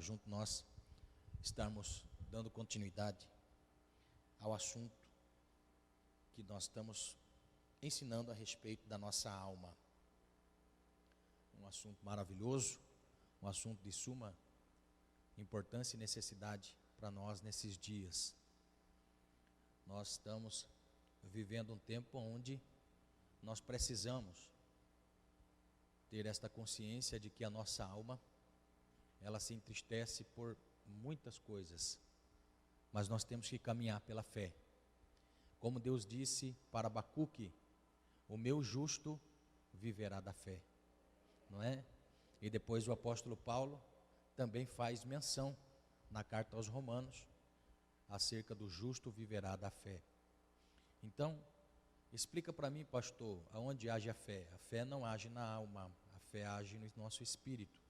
junto nós estarmos dando continuidade ao assunto que nós estamos ensinando a respeito da nossa alma. Um assunto maravilhoso, um assunto de suma importância e necessidade para nós nesses dias. Nós estamos vivendo um tempo onde nós precisamos ter esta consciência de que a nossa alma, ela se entristece por muitas coisas, mas nós temos que caminhar pela fé. Como Deus disse para Abacuque, o meu justo viverá da fé, não é? E depois o apóstolo Paulo também faz menção na carta aos Romanos acerca do justo viverá da fé. Então, explica para mim, pastor, aonde age a fé? A fé não age na alma, a fé age no nosso espírito,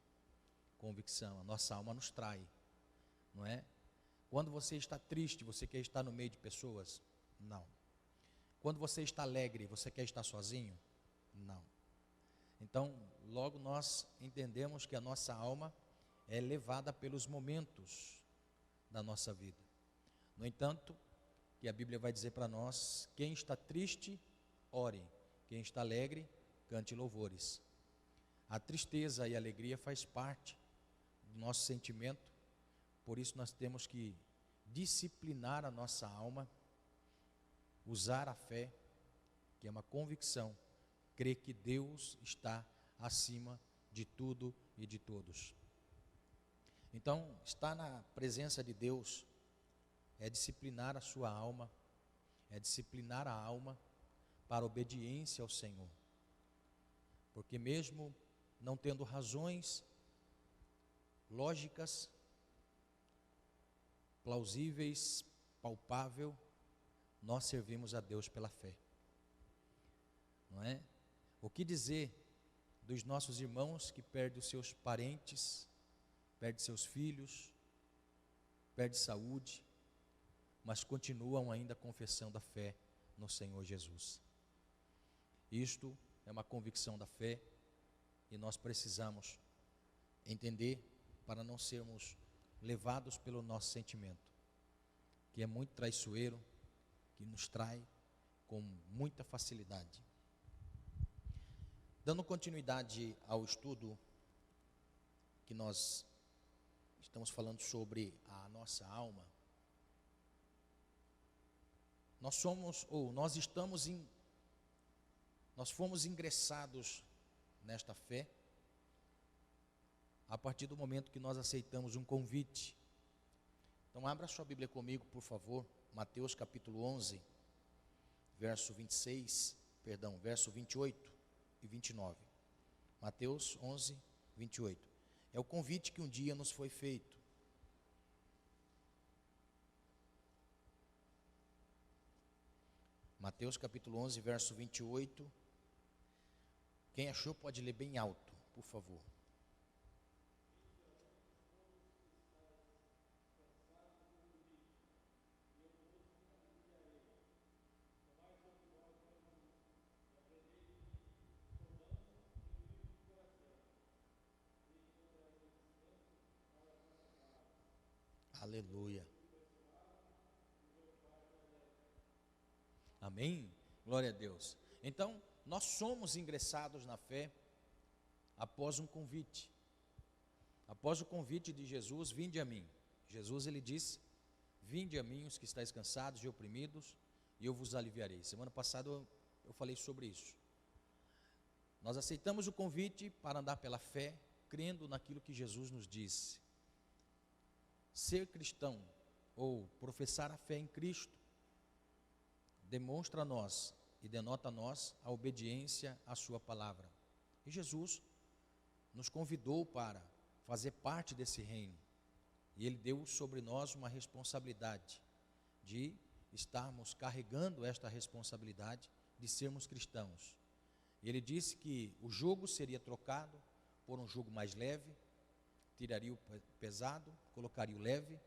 convicção. A nossa alma nos trai, não é? Quando você está triste, você quer estar no meio de pessoas? Não. Quando você está alegre, você quer estar sozinho? Não. Então, logo nós entendemos que a nossa alma é levada pelos momentos da nossa vida. No entanto, que a Bíblia vai dizer para nós, quem está triste, ore, quem está alegre, cante louvores. A tristeza e a alegria faz parte do nosso sentimento, por isso nós temos que disciplinar a nossa alma, usar a fé, que é uma convicção, crer que Deus está acima de tudo e de todos. Então, estar na presença de Deus é disciplinar a sua alma, é disciplinar a alma para a obediência ao Senhor. Porque mesmo não tendo razões lógicas, plausíveis, palpável, nós servimos a Deus pela fé, não é? O que dizer dos nossos irmãos que perdem os seus parentes, perdem seus filhos, perdem saúde, mas continuam ainda confessando a fé no Senhor Jesus? Isto é uma convicção da fé e nós precisamos entender para não sermos levados pelo nosso sentimento, que é muito traiçoeiro, que nos trai com muita facilidade. Dando continuidade ao estudo que nós estamos falando sobre a nossa alma, nós fomos ingressados nesta fé a partir do momento que nós aceitamos um convite. Então abra sua Bíblia comigo, por favor, Mateus capítulo 11, verso 28 e 29. Mateus 11, 28. É o convite que um dia nos foi feito. Mateus capítulo 11, verso 28. Quem achou pode ler bem alto, por favor. Aleluia. Amém? Glória a Deus. Então, nós somos ingressados na fé após um convite. Após o convite de Jesus, vinde a mim. Jesus, ele disse, vinde a mim os que estáis cansados e oprimidos, e eu vos aliviarei. Semana passada eu falei sobre isso. Nós aceitamos o convite para andar pela fé, crendo naquilo que Jesus nos disse. Ser cristão, ou professar a fé em Cristo, demonstra a nós e denota a nós a obediência à sua palavra. E Jesus nos convidou para fazer parte desse reino. E Ele deu sobre nós uma responsabilidade de estarmos carregando esta responsabilidade de sermos cristãos. E Ele disse que o jugo seria trocado por um jugo mais leve, tiraria o pesado, colocaria o leve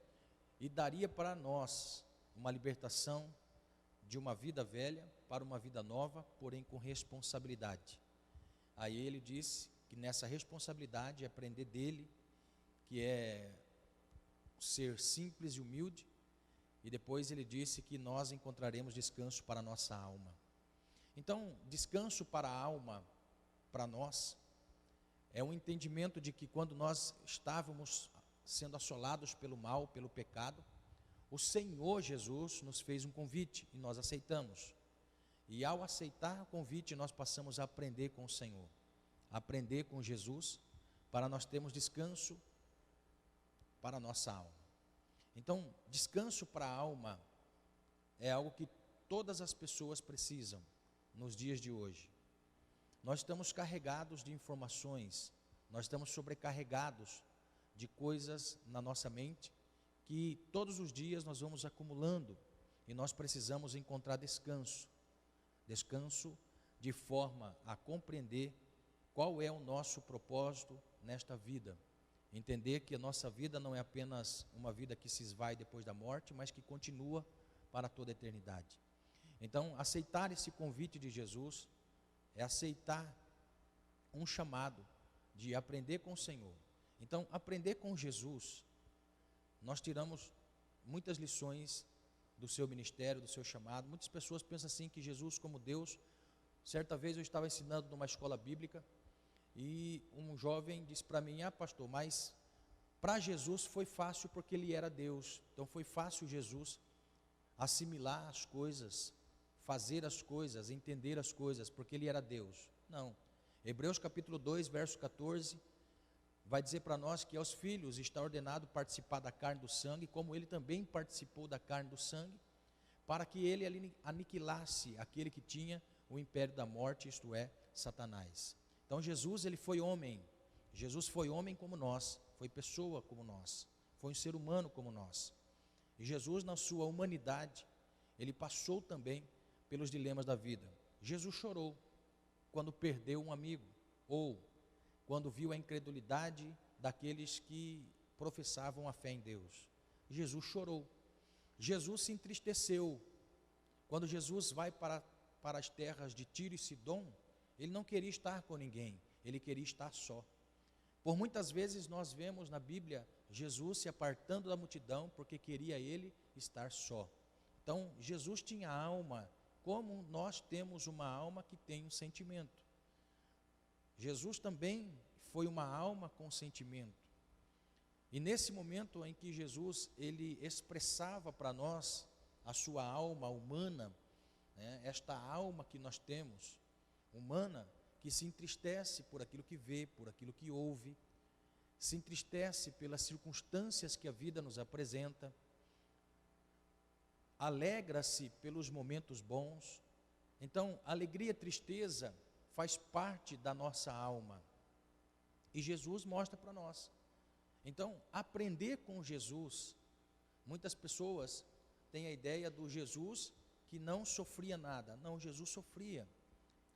e daria para nós uma libertação de uma vida velha para uma vida nova, porém com responsabilidade. Aí ele disse que nessa responsabilidade é aprender dele, que é ser simples e humilde, e depois ele disse que nós encontraremos descanso para a nossa alma. Então, descanso para a alma, para nós, é um entendimento de que quando nós estávamos sendo assolados pelo mal, pelo pecado, o Senhor Jesus nos fez um convite e nós aceitamos. E ao aceitar o convite, nós passamos a aprender com o Senhor, a aprender com Jesus, para nós termos descanso para a nossa alma. Então, descanso para a alma é algo que todas as pessoas precisam nos dias de hoje. Nós estamos carregados de informações, nós estamos sobrecarregados de coisas na nossa mente, que todos os dias nós vamos acumulando, e nós precisamos encontrar descanso de forma a compreender qual é o nosso propósito nesta vida, entender que a nossa vida não é apenas uma vida que se esvai depois da morte, mas que continua para toda a eternidade. Então, aceitar esse convite de Jesus é aceitar um chamado de aprender com o Senhor. Então, aprender com Jesus, nós tiramos muitas lições do seu ministério, do seu chamado. Muitas pessoas pensam assim que Jesus como Deus. Certa vez eu estava ensinando numa escola bíblica e um jovem disse para mim: pastor, mas para Jesus foi fácil porque ele era Deus. Então foi fácil Jesus assimilar as coisas, fazer as coisas, entender as coisas, porque ele era Deus. Não. Hebreus capítulo 2, verso 14, vai dizer para nós que aos filhos está ordenado participar da carne e do sangue, como ele também participou da carne e do sangue, para que ele aniquilasse aquele que tinha o império da morte, isto é, Satanás. Então Jesus, ele foi homem. Jesus foi homem como nós, foi pessoa como nós, foi um ser humano como nós. E Jesus, na sua humanidade, ele passou também pelos dilemas da vida. Jesus chorou quando perdeu um amigo, ou quando viu a incredulidade daqueles que professavam a fé em Deus. Jesus chorou. Jesus se entristeceu. Quando Jesus vai para as terras de Tiro e Sidom, ele não queria estar com ninguém, ele queria estar só. Por muitas vezes nós vemos na Bíblia Jesus se apartando da multidão porque queria ele estar só. Então Jesus tinha alma, como nós temos uma alma que tem um sentimento. Jesus também foi uma alma com sentimento. E nesse momento em que Jesus ele expressava para nós a sua alma humana, esta alma que nós temos, humana, que se entristece por aquilo que vê, por aquilo que ouve, se entristece pelas circunstâncias que a vida nos apresenta, alegra-se pelos momentos bons. Então, alegria e tristeza faz parte da nossa alma, e Jesus mostra para nós. Então, aprender com Jesus, muitas pessoas têm a ideia do Jesus que não sofria nada. Não, Jesus sofria.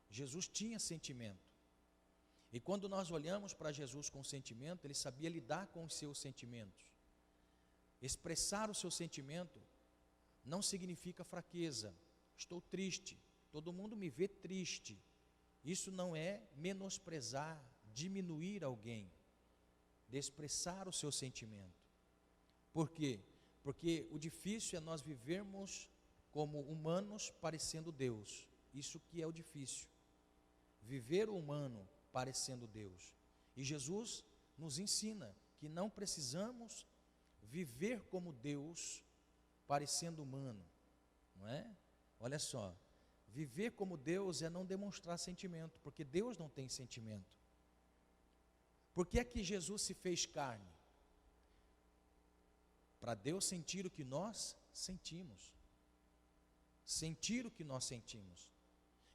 Jesus tinha sentimento. E quando nós olhamos para Jesus com sentimento, ele sabia lidar com os seus sentimentos. Expressar o seu sentimento não significa fraqueza. Estou triste, todo mundo me vê triste. Isso não é menosprezar, diminuir alguém. De expressar o seu sentimento. Por quê? Porque o difícil é nós vivermos como humanos parecendo Deus. Isso que é o difícil. Viver o humano parecendo Deus. E Jesus nos ensina que não precisamos viver como Deus parecendo humano, não é? Olha só, viver como Deus é não demonstrar sentimento, porque Deus não tem sentimento. Por que é que Jesus se fez carne? Para Deus sentir o que nós sentimos. Sentir o que nós sentimos.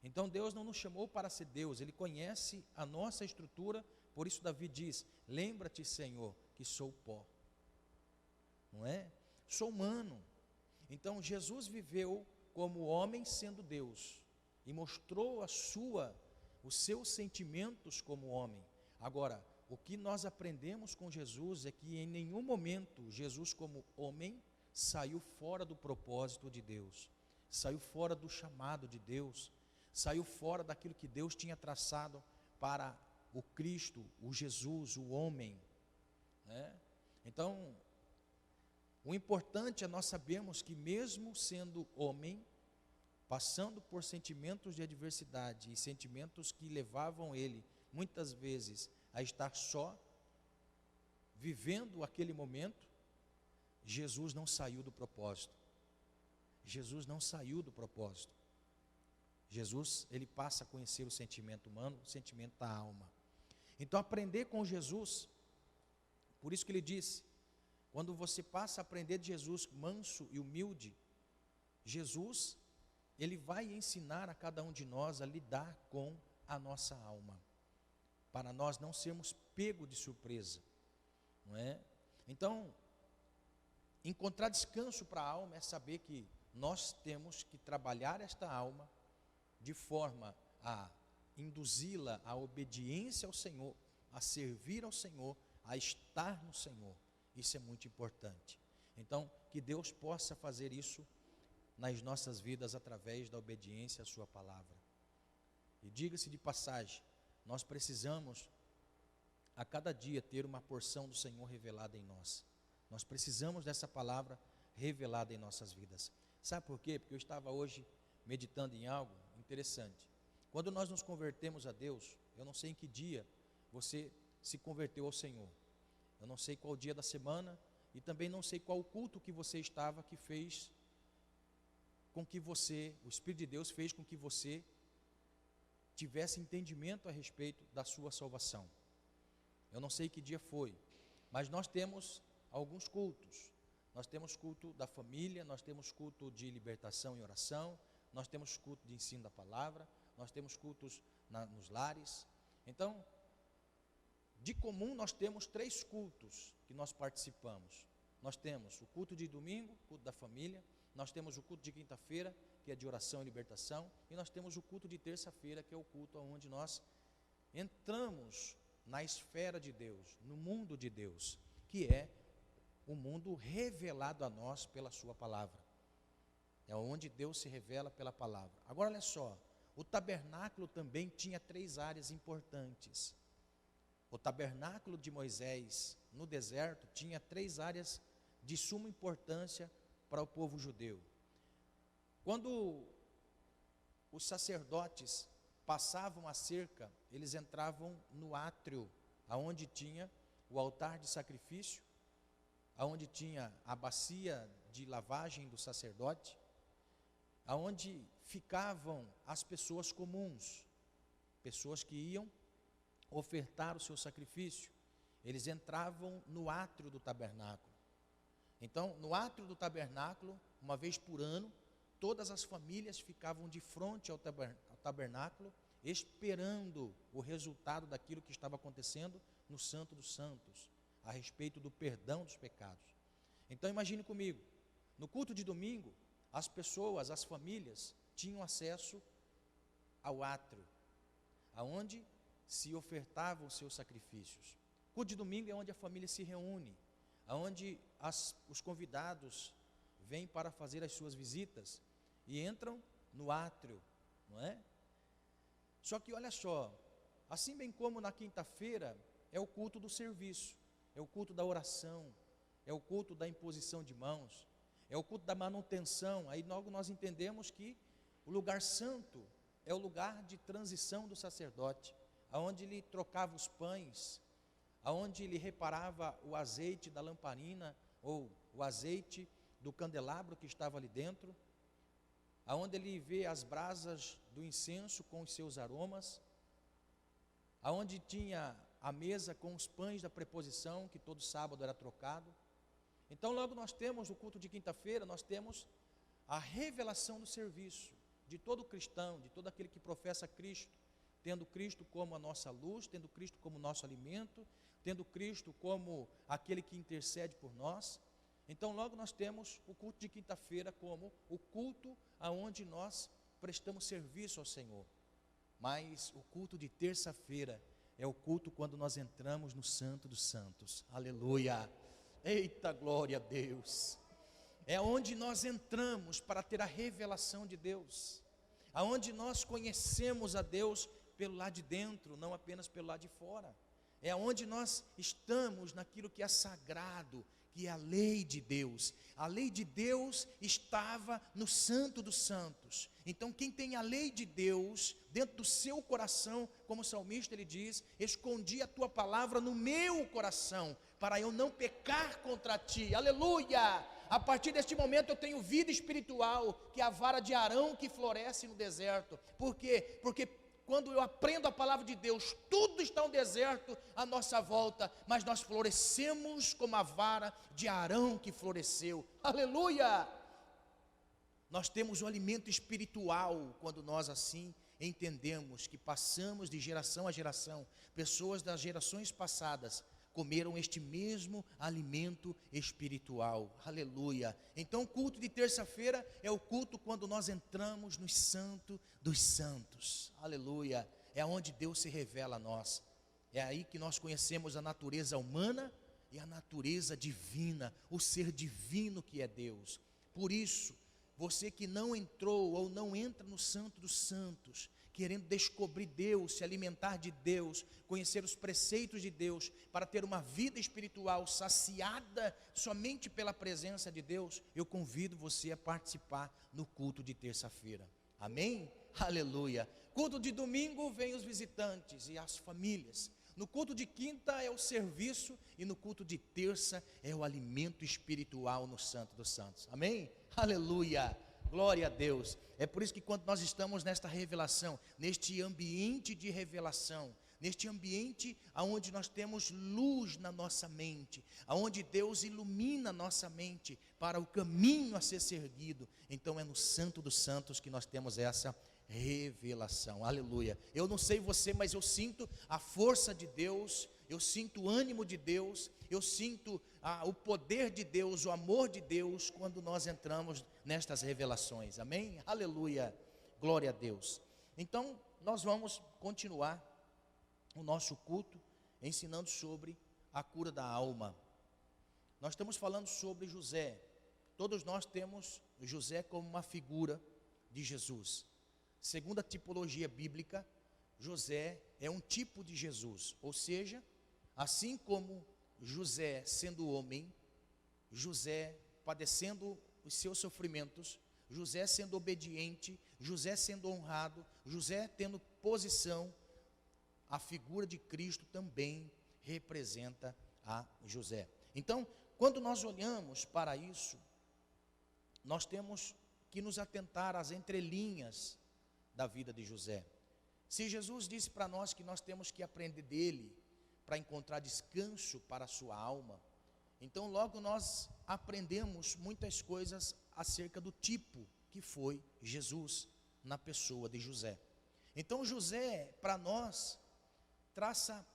Então Deus não nos chamou para ser Deus, Ele conhece a nossa estrutura, por isso Davi diz: lembra-te, Senhor, que sou pó. Não é? Sou humano. Então Jesus viveu como homem sendo Deus, e mostrou os seus sentimentos como homem. Agora, o que nós aprendemos com Jesus é que em nenhum momento Jesus como homem saiu fora do propósito de Deus, saiu fora do chamado de Deus, saiu fora daquilo que Deus tinha traçado para o Cristo, o Jesus, o homem, né? Então, O importante é nós sabermos que mesmo sendo homem, passando por sentimentos de adversidade e sentimentos que levavam ele, muitas vezes, a estar só, vivendo aquele momento, Jesus não saiu do propósito. Jesus não saiu do propósito. Jesus, ele passa a conhecer o sentimento humano, o sentimento da alma. Então, aprender com Jesus, por isso que ele disse, quando você passa a aprender de Jesus, manso e humilde, Jesus, ele vai ensinar a cada um de nós a lidar com a nossa alma, para nós não sermos pegos de surpresa, não é? Então, encontrar descanso para a alma é saber que nós temos que trabalhar esta alma de forma a induzi-la à obediência ao Senhor, a servir ao Senhor, a estar no Senhor. Isso é muito importante. Então, que Deus possa fazer isso nas nossas vidas através da obediência à sua palavra. E diga-se de passagem, nós precisamos a cada dia ter uma porção do Senhor revelada em nós. Nós precisamos dessa palavra revelada em nossas vidas. Sabe por quê? Porque eu estava hoje meditando em algo interessante. Quando nós nos convertemos a Deus, eu não sei em que dia você se converteu ao Senhor. Eu não sei qual dia da semana e também não sei qual culto que você estava que fez com que você, o Espírito de Deus fez com que você tivesse entendimento a respeito da sua salvação. Eu não sei que dia foi, mas nós temos alguns cultos. Nós temos culto da família, nós temos culto de libertação e oração, nós temos culto de ensino da palavra, nós temos cultos nos lares. Então, de comum nós temos 3 cultos que nós participamos. Nós temos o culto de domingo, culto da família, nós temos o culto de quinta-feira, que é de oração e libertação, e nós temos o culto de terça-feira, que é o culto onde nós entramos na esfera de Deus, no mundo de Deus, que é o mundo revelado a nós pela sua palavra. É onde Deus se revela pela palavra. Agora olha só, o tabernáculo também tinha 3 áreas importantes. O tabernáculo de Moisés no deserto tinha 3 áreas de suma importância para o povo judeu. Quando os sacerdotes passavam a cerca, eles entravam no átrio, aonde tinha o altar de sacrifício, aonde tinha a bacia de lavagem do sacerdote, aonde ficavam as pessoas comuns, pessoas que iam ofertar o seu sacrifício. Eles entravam no átrio do tabernáculo. Então, no átrio do tabernáculo, uma vez por ano, todas as famílias ficavam de frente ao tabernáculo, esperando o resultado daquilo que estava acontecendo no Santo dos Santos, a respeito do perdão dos pecados. Então, imagine comigo, no culto de domingo, as pessoas, as famílias, tinham acesso ao átrio, aonde se ofertavam os seus sacrifícios. O culto de domingo é onde a família se reúne, aonde os convidados vêm para fazer as suas visitas e entram no átrio, não é? Só que olha só, assim bem como na quinta-feira é o culto do serviço, é o culto da oração, é o culto da imposição de mãos, é o culto da manutenção. Aí logo nós entendemos que o lugar santo é o lugar de transição do sacerdote, aonde ele trocava os pães, aonde ele reparava o azeite da lamparina ou o azeite do candelabro que estava ali dentro, aonde ele vê as brasas do incenso com os seus aromas, aonde tinha a mesa com os pães da preposição, que todo sábado era trocado. Então logo nós temos o culto de quinta-feira, nós temos a revelação do serviço de todo cristão, de todo aquele que professa Cristo, tendo Cristo como a nossa luz, tendo Cristo como nosso alimento, tendo Cristo como aquele que intercede por nós. Então logo nós temos o culto de quinta-feira como o culto aonde nós prestamos serviço ao Senhor. Mas o culto de terça-feira é o culto quando nós entramos no Santo dos Santos. Aleluia! Eita, glória a Deus! É onde nós entramos para ter a revelação de Deus, aonde nós conhecemos a Deus pelo lado de dentro, não apenas pelo lado de fora. É onde nós estamos naquilo que é sagrado, que é a lei de Deus. A lei de Deus estava no Santo dos Santos. Então quem tem a lei de Deus dentro do seu coração, como o salmista ele diz, escondi a tua palavra no meu coração, para eu não pecar contra ti. Aleluia! A partir deste momento eu tenho vida espiritual, que é a vara de Arão que floresce no deserto. Por quê? Porque quando eu aprendo a palavra de Deus, tudo está um deserto à nossa volta, mas nós florescemos como a vara de Arão que floresceu. Aleluia! Nós temos o alimento espiritual quando nós assim entendemos que passamos de geração a geração. Pessoas das gerações passadas comeram este mesmo alimento espiritual. Aleluia! Então o culto de terça-feira é o culto quando nós entramos no Santo dos Santos. Aleluia! É onde Deus se revela a nós. É aí que nós conhecemos a natureza humana e a natureza divina, o ser divino que é Deus. Por isso, você que não entrou ou não entra no Santo dos Santos, querendo descobrir Deus, se alimentar de Deus, conhecer os preceitos de Deus, para ter uma vida espiritual saciada somente pela presença de Deus, eu convido você a participar no culto de terça-feira. Amém? Aleluia! Culto de domingo vem os visitantes e as famílias. No culto de quinta é o serviço e no culto de terça é o alimento espiritual no Santo dos Santos. Amém? Aleluia! Glória a Deus. É por isso que quando nós estamos nesta revelação, neste ambiente de revelação, neste ambiente onde nós temos luz na nossa mente, onde Deus ilumina a nossa mente para o caminho a ser seguido, então é no Santo dos Santos que nós temos essa revelação. Aleluia. Eu não sei você, mas eu sinto a força de Deus, eu sinto o ânimo de Deus, eu sinto o poder de Deus, o amor de Deus, quando nós entramos nestas revelações. Amém? Aleluia. Glória a Deus. Então, nós vamos continuar o nosso culto ensinando sobre a cura da alma. Nós estamos falando sobre José. Todos nós temos José como uma figura de Jesus. Segundo a tipologia bíblica, José é um tipo de Jesus, ou seja, assim como José sendo homem, José padecendo os seus sofrimentos, José sendo obediente, José sendo honrado, José tendo posição, a figura de Cristo também representa a José. Então, quando nós olhamos para isso, nós temos que nos atentar às entrelinhas da vida de José. Se Jesus disse para nós que nós temos que aprender dele para encontrar descanso para a sua alma, então logo nós aprendemos muitas coisas acerca do tipo que foi Jesus na pessoa de José. Então José, para nós, traça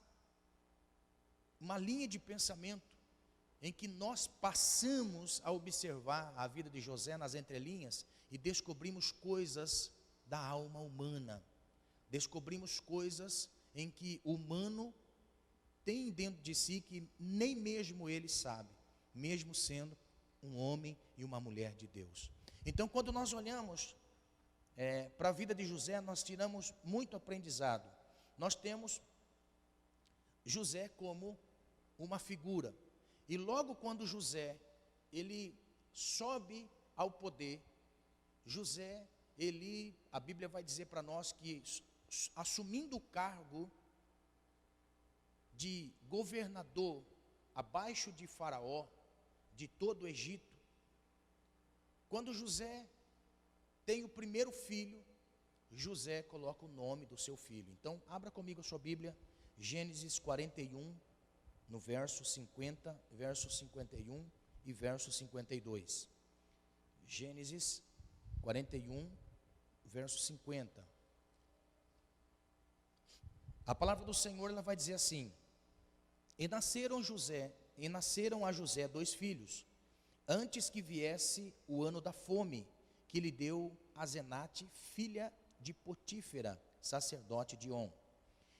uma linha de pensamento em que nós passamos a observar a vida de José nas entrelinhas e descobrimos coisas da alma humana. Descobrimos coisas em que o humano tem dentro de si que nem mesmo ele sabe, mesmo sendo um homem e uma mulher de Deus. Então, quando nós olhamos para a vida de José, nós tiramos muito aprendizado. Nós temos José como uma figura. E logo quando José, ele sobe ao poder, José, a Bíblia vai dizer para nós que assumindo o cargo de governador abaixo de Faraó, de todo o Egito, quando José tem o primeiro filho, José coloca o nome do seu filho. Então, abra comigo a sua Bíblia, Gênesis 41, no verso 50, verso 51 e verso 52. Gênesis 41, verso 50. A palavra do Senhor, ela vai dizer assim: E nasceram a José 2 filhos, antes que viesse o ano da fome, que lhe deu Asenate, filha de Potífera, sacerdote de On.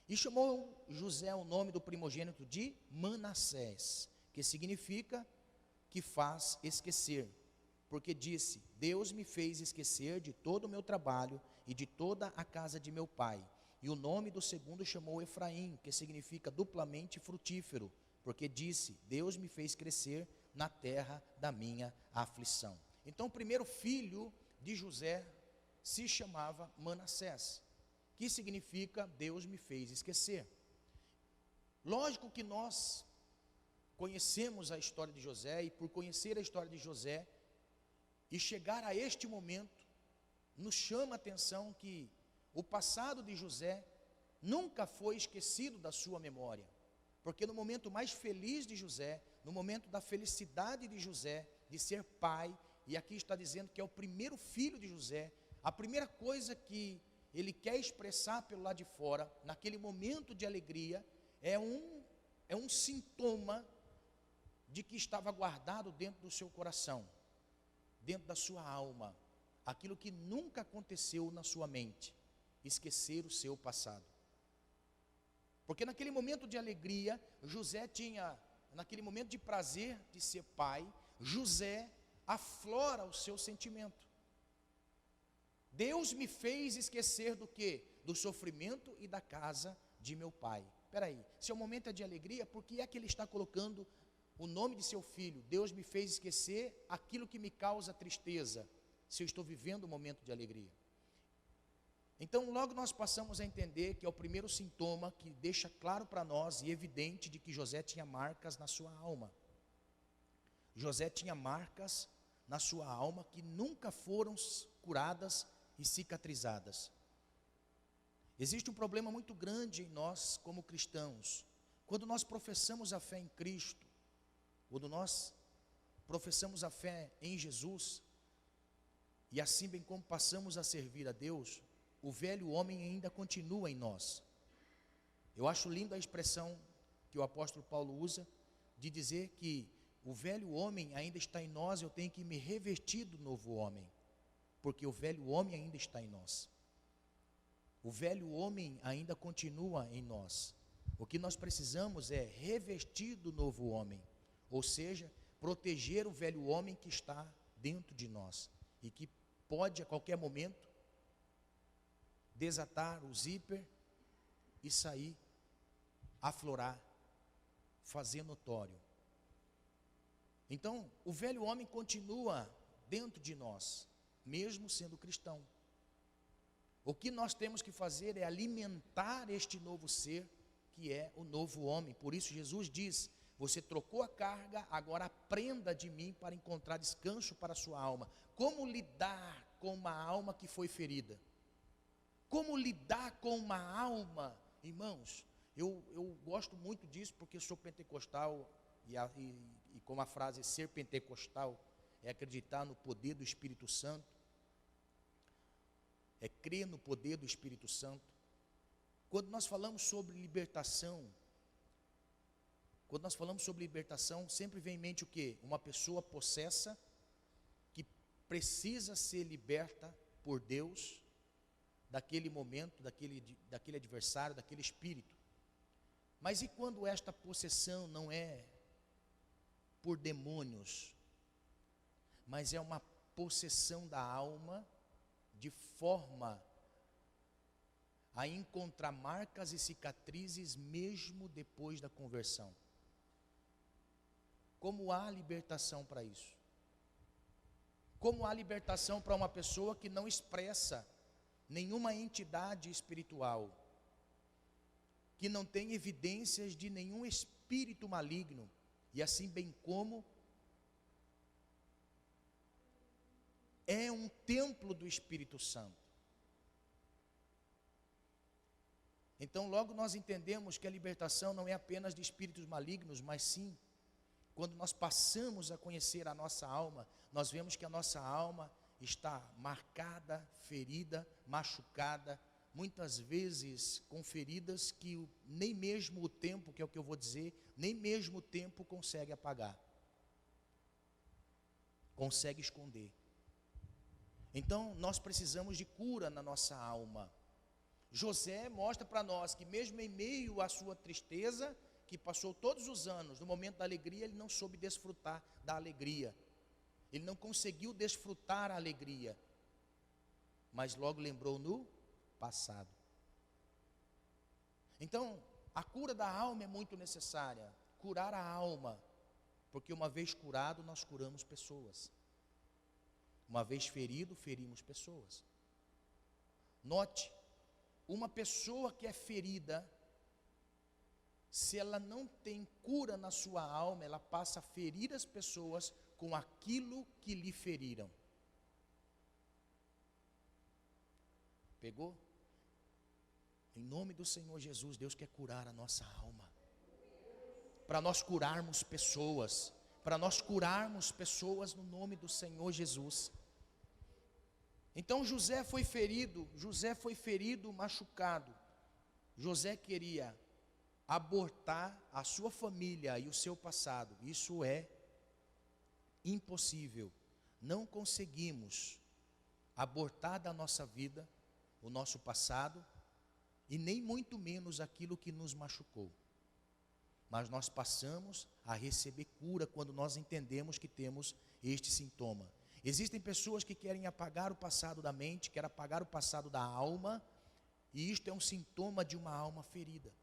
E chamou José o nome do primogênito de Manassés, que significa que faz esquecer, porque disse: Deus me fez esquecer de todo o meu trabalho e de toda a casa de meu pai. E o nome do segundo chamou Efraim, que significa duplamente frutífero, porque disse: Deus me fez crescer na terra da minha aflição. Então, o primeiro filho de José se chamava Manassés, que significa Deus me fez esquecer. Lógico que nós conhecemos a história de José, e por conhecer a história de José e chegar a este momento, nos chama a atenção que o passado de José nunca foi esquecido da sua memória, porque no momento mais feliz de José, no momento da felicidade de José, de ser pai, e aqui está dizendo que é o primeiro filho de José, a primeira coisa que ele quer expressar pelo lado de fora, naquele momento de alegria, é um sintoma de que estava guardado dentro do seu coração, dentro da sua alma, aquilo que nunca aconteceu na sua mente, esquecer o seu passado. Porque naquele momento de alegria, José tinha, naquele momento de prazer de ser pai, José aflora o seu sentimento. Deus me fez esquecer do quê? Do sofrimento e da casa de meu pai. Espera aí, se o momento é de alegria, por que é que ele está colocando o nome de seu filho? Deus me fez esquecer aquilo que me causa tristeza, se eu estou vivendo um momento de alegria. Então logo nós passamos a entender que é o primeiro sintoma que deixa claro para nós e evidente de que José tinha marcas na sua alma. José tinha marcas na sua alma que nunca foram curadas e cicatrizadas. Existe um problema muito grande em nós como cristãos. Quando nós professamos a fé em Cristo, quando nós professamos a fé em Jesus, e assim bem como passamos a servir a Deus, o velho homem ainda continua em nós. Eu acho linda a expressão que o apóstolo Paulo usa, de dizer que o velho homem ainda está em nós, eu tenho que me revestir do novo homem, porque o velho homem ainda está em nós. O velho homem ainda continua em nós. O que nós precisamos é revestir do novo homem, ou seja, proteger o velho homem que está dentro de nós e que pode a qualquer momento desatar o zíper e sair, aflorar, fazer notório. Então, o velho homem continua dentro de nós, mesmo sendo cristão. O que nós temos que fazer é alimentar este novo ser, que é o novo homem. Por isso Jesus diz: você trocou a carga, agora aprenda de mim para encontrar descanso para a sua alma. Como lidar com uma alma que foi ferida? Como lidar com uma alma? Irmãos, eu gosto muito disso porque sou pentecostal e como a frase ser pentecostal é acreditar no poder do Espírito Santo, é crer no poder do Espírito Santo. Quando nós falamos sobre libertação, sempre vem em mente o quê? Uma pessoa possessa que precisa ser liberta por Deus daquele momento, daquele adversário, daquele espírito. Mas e quando esta possessão não é por demônios, mas é uma possessão da alma, de forma a encontrar marcas e cicatrizes mesmo depois da conversão? Como há libertação para isso? Como há libertação para uma pessoa que não expressa nenhuma entidade espiritual, que não tem evidências de nenhum espírito maligno, e assim bem como é um templo do Espírito Santo? Então logo nós entendemos que a libertação não é apenas de espíritos malignos, mas sim, quando nós passamos a conhecer a nossa alma, nós vemos que a nossa alma está marcada, ferida, machucada, muitas vezes com feridas que nem mesmo o tempo, que é o que eu vou dizer, nem mesmo o tempo consegue apagar, consegue esconder. Então nós precisamos de cura na nossa alma. José mostra para nós que mesmo em meio à sua tristeza, que passou todos os anos, no momento da alegria, ele não soube desfrutar da alegria. Ele não conseguiu desfrutar a alegria, mas logo lembrou no passado. Então, a cura da alma é muito necessária. Curar a alma Porque uma vez curado, nós curamos pessoas. Uma vez ferido, ferimos pessoas. Note, uma pessoa que é ferida, se ela não tem cura na sua alma, ela passa a ferir as pessoas com aquilo que lhe feriram. Pegou? Em nome do Senhor Jesus, Deus quer curar a nossa alma. Para nós curarmos pessoas. Para nós curarmos pessoas no nome do Senhor Jesus. Então José foi ferido, machucado. José queria abortar a sua família e o seu passado. Isso é impossível. Não conseguimos abortar da nossa vida o nosso passado e nem muito menos aquilo que nos machucou. Mas nós passamos a receber cura quando nós entendemos que temos este sintoma. Existem pessoas que querem apagar o passado da mente, querem apagar o passado da alma, e isto é um sintoma de uma alma ferida.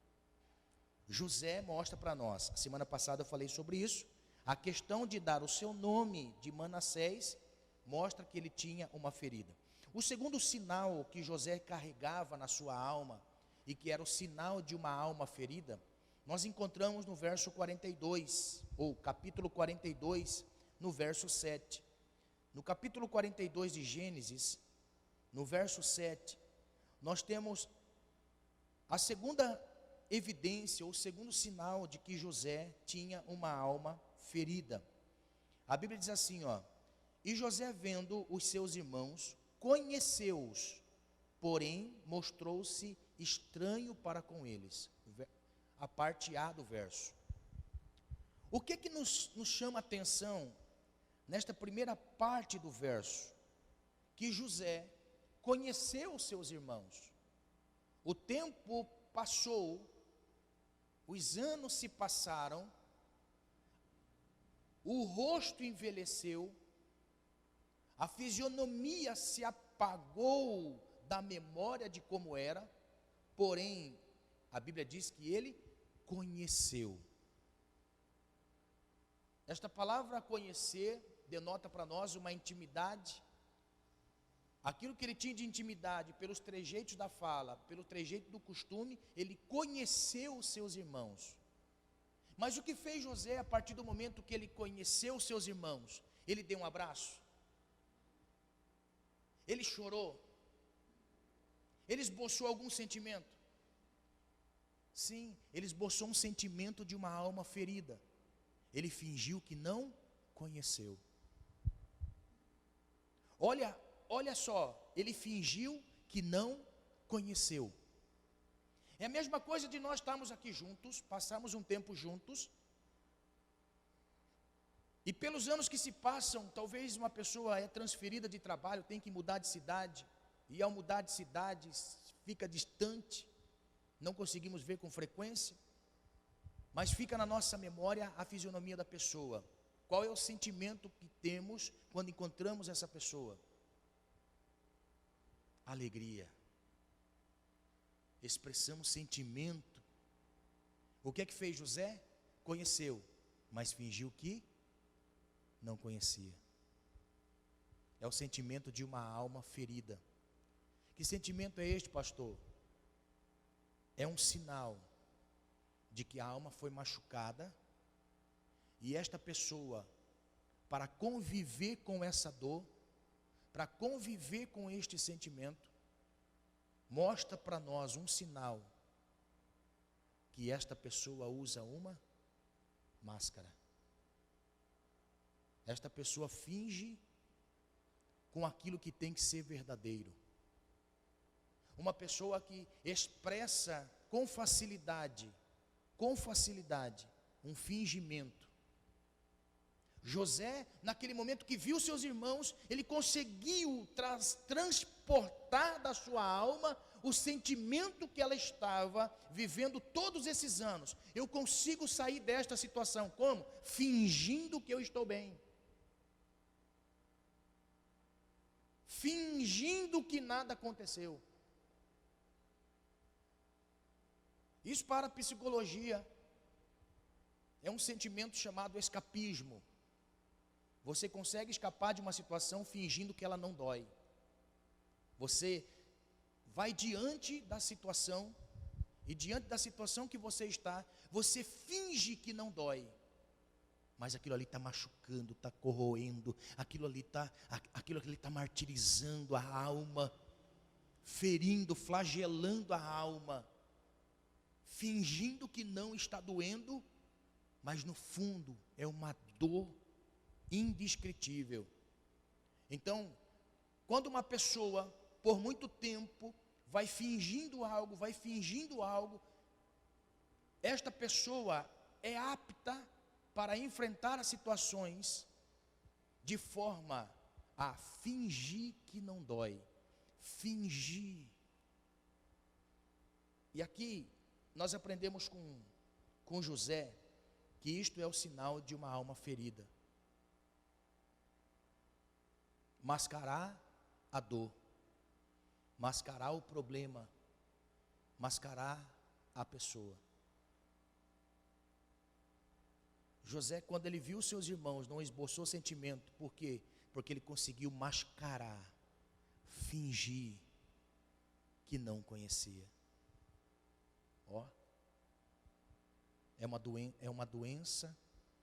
José mostra para nós, a semana passada eu falei sobre isso, a questão de dar o seu nome de Manassés, mostra que ele tinha uma ferida. O segundo sinal que José carregava na sua alma, e que era o sinal de uma alma ferida, nós encontramos no verso 42, ou capítulo 42, no verso 7. No capítulo 42 de Gênesis, no verso 7, nós temos a segunda evidência, ou o segundo sinal de que José tinha uma alma ferida. A Bíblia diz assim, ó: e José, vendo os seus irmãos, conheceu-os, porém mostrou-se estranho para com eles. A parte A do verso. O que nos chama a atenção nesta primeira parte do verso? Que José conheceu os seus irmãos. O tempo passou, os anos se passaram, o rosto envelheceu, a fisionomia se apagou da memória de como era, porém, a Bíblia diz que ele conheceu. Esta palavra conhecer denota para nós uma intimidade. Aquilo que ele tinha de intimidade pelos trejeitos da fala, pelo trejeito do costume, ele conheceu os seus irmãos. Mas o que fez José a partir do momento que ele conheceu os seus irmãos? Ele deu um abraço? Ele chorou? Ele esboçou algum sentimento? Sim, ele esboçou um sentimento de uma alma ferida. Ele fingiu que não conheceu. Olha só, ele fingiu que não conheceu. É a mesma coisa de nós estarmos aqui juntos, passarmos um tempo juntos, e pelos anos que se passam, talvez uma pessoa é transferida de trabalho, tem que mudar de cidade, e ao mudar de cidade, fica distante, não conseguimos ver com frequência, mas fica na nossa memória a fisionomia da pessoa. Qual é o sentimento que temos quando encontramos essa pessoa? Alegria. Expressamos sentimento. O que é que fez José? Conheceu, mas fingiu que não conhecia. É o sentimento de uma alma ferida. Que sentimento é este, pastor? É um sinal de que a alma foi machucada, e esta pessoa, para conviver com essa dor, para conviver com este sentimento, mostra para nós um sinal que esta pessoa usa uma máscara. Esta pessoa finge com aquilo que tem que ser verdadeiro. Uma pessoa que expressa com facilidade, um fingimento. José, naquele momento que viu seus irmãos, ele conseguiu transportar da sua alma o sentimento que ela estava vivendo todos esses anos. Eu consigo sair desta situação, como? Fingindo que eu estou bem. Fingindo que nada aconteceu. Isso para a psicologia é um sentimento chamado escapismo. Você consegue escapar de uma situação fingindo que ela não dói. Você vai diante da situação, e diante da situação que você está, você finge que não dói. Mas aquilo ali está machucando, está corroendo, aquilo ali está martirizando a alma, ferindo, flagelando a alma, fingindo que não está doendo, mas no fundo é uma dor indescritível. Então, quando uma pessoa, por muito tempo, vai fingindo algo, esta pessoa é apta para enfrentar as situações de forma a fingir que não dói. Fingir. E aqui nós aprendemos com José que isto é o sinal de uma alma ferida. Mascarar a dor, mascarar o problema, mascarar a pessoa. José, quando ele viu seus irmãos, não esboçou sentimento. Por quê? Porque ele conseguiu mascarar, fingir que não conhecia. Ó, é uma doença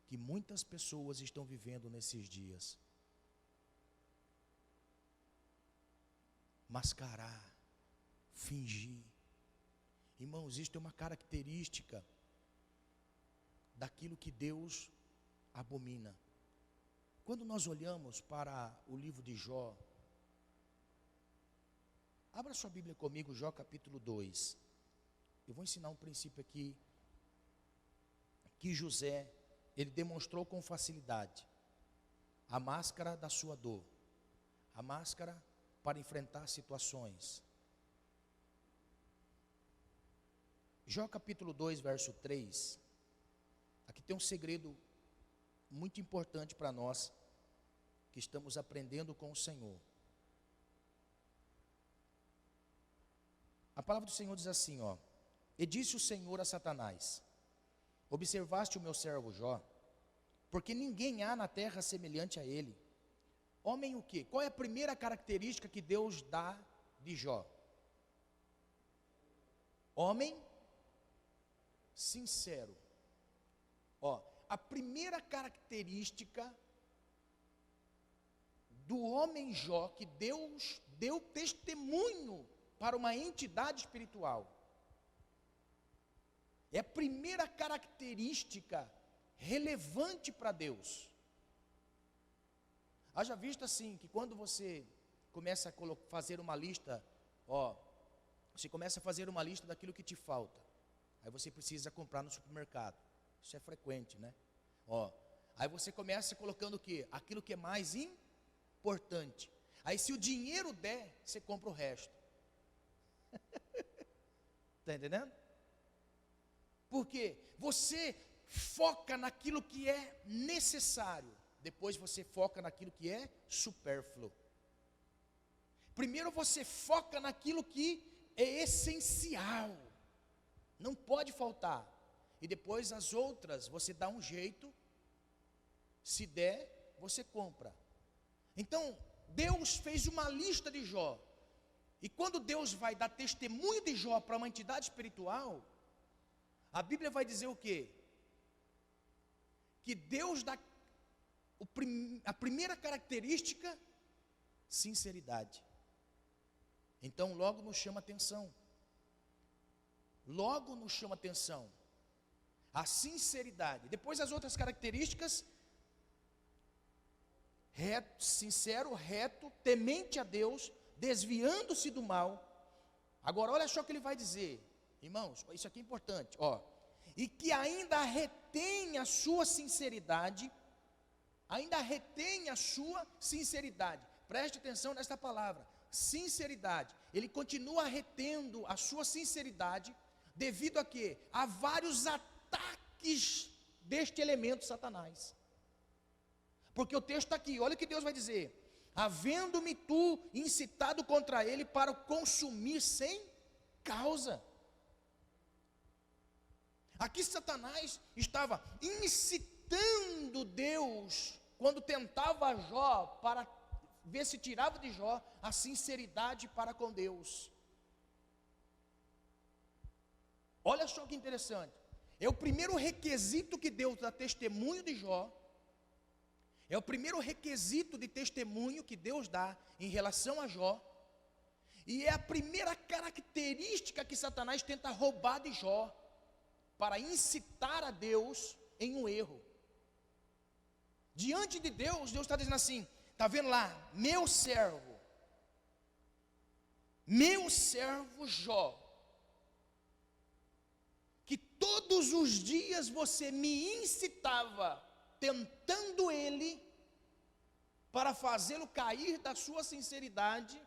que muitas pessoas estão vivendo nesses dias. Mascarar, fingir. Irmãos, isto é uma característica daquilo que Deus abomina. Quando nós olhamos para o livro de Jó, abra sua Bíblia comigo, Jó capítulo 2. Eu vou ensinar um princípio aqui, que José, ele demonstrou com facilidade a máscara da sua dor, a máscara para enfrentar situações. Jó capítulo 2, verso 3, aqui tem um segredo muito importante para nós, que estamos aprendendo com o Senhor. A palavra do Senhor diz assim, ó: e disse o Senhor a Satanás: observaste o meu servo Jó? Porque ninguém há na terra semelhante a ele. Homem o quê? Qual é a primeira característica que Deus dá de Jó? Homem sincero. Ó, a primeira característica do homem Jó, que Deus deu testemunho para uma entidade espiritual, é a primeira característica relevante para Deus. Haja visto assim, que quando você começa a fazer uma lista, você começa a fazer uma lista daquilo que te falta, aí você precisa comprar no supermercado, isso é frequente, né? Aí você começa colocando o quê? Aquilo que é mais importante, aí se o dinheiro der, você compra o resto. Está entendendo? Porque você foca naquilo que é necessário, depois você foca naquilo que é supérfluo. Primeiro você foca naquilo que é essencial, não pode faltar, e depois as outras você dá um jeito, se der, você compra. Então, Deus fez uma lista de Jó, e quando Deus vai dar testemunho de Jó para uma entidade espiritual, a Bíblia vai dizer o quê? Que Deus dá a primeira característica, sinceridade. Então logo nos chama atenção. Logo nos chama atenção a sinceridade. Depois as outras características: reto, sincero, reto, temente a Deus, desviando-se do mal. Agora olha só o que ele vai dizer, irmãos, isso aqui é importante, e que ainda retém a sua sinceridade, preste atenção nesta palavra, sinceridade. Ele continua retendo a sua sinceridade, devido a quê? A vários ataques deste elemento Satanás. Porque o texto está aqui, olha o que Deus vai dizer: havendo-me tu incitado contra ele para o consumir sem causa. Aqui Satanás estava incitando Deus, quando tentava Jó, para ver se tirava de Jó a sinceridade para com Deus. Olha só que interessante, é o primeiro requisito que Deus dá testemunho de Jó, é o primeiro requisito de testemunho que Deus dá em relação a Jó, e é a primeira característica que Satanás tenta roubar de Jó, para incitar a Deus em um erro. Diante de Deus, Deus está dizendo assim, está vendo lá, meu servo Jó, que todos os dias você me incitava, tentando ele, para fazê-lo cair da sua sinceridade,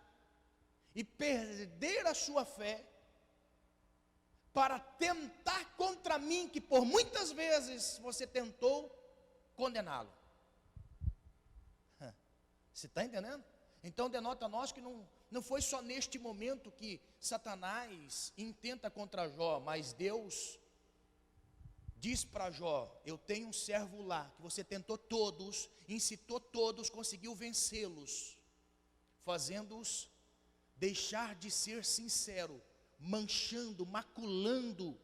e perder a sua fé, para tentar contra mim, que por muitas vezes você tentou condená-lo. Você está entendendo? Então denota a nós que não foi só neste momento que Satanás intenta contra Jó, mas Deus diz para Jó, eu tenho um servo lá, que você tentou todos, incitou todos, conseguiu vencê-los, fazendo-os deixar de ser sincero, manchando, maculando,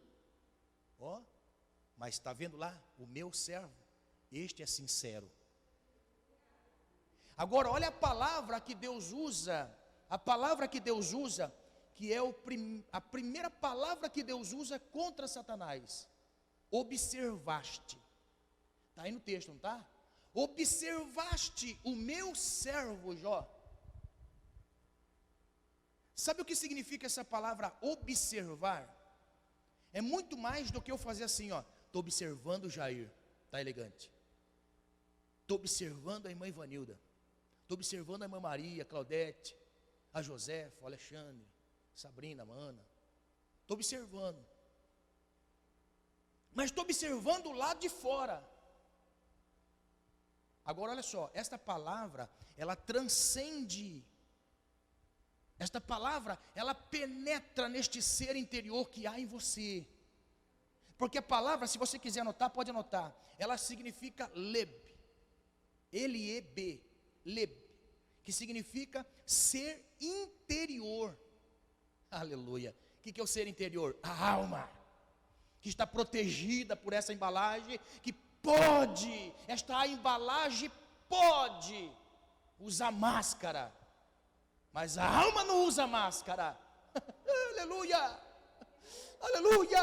mas está vendo lá, o meu servo, este é sincero. Agora olha a palavra que Deus usa, que é a primeira palavra que Deus usa contra Satanás, observaste, está aí no texto, não está? Observaste o meu servo Jó. Sabe o que significa essa palavra observar? É muito mais do que eu fazer assim, estou observando o Jair, está elegante. Estou observando a irmã Ivanilda. Estou observando a irmã Maria, Claudete, a Josefa, o Alexandre, Sabrina, a Ana. Estou observando. Mas estou observando o lado de fora. Agora olha só, esta palavra, ela transcende. Esta palavra, ela penetra neste ser interior que há em você. Porque a palavra, se você quiser anotar, pode anotar. Ela significa leb. L-E-B. Leb. Que significa ser interior. Aleluia. O que é o ser interior? A alma. Que está protegida por essa embalagem. Que pode, esta embalagem pode usar máscara. Mas a alma não usa máscara. Aleluia, aleluia,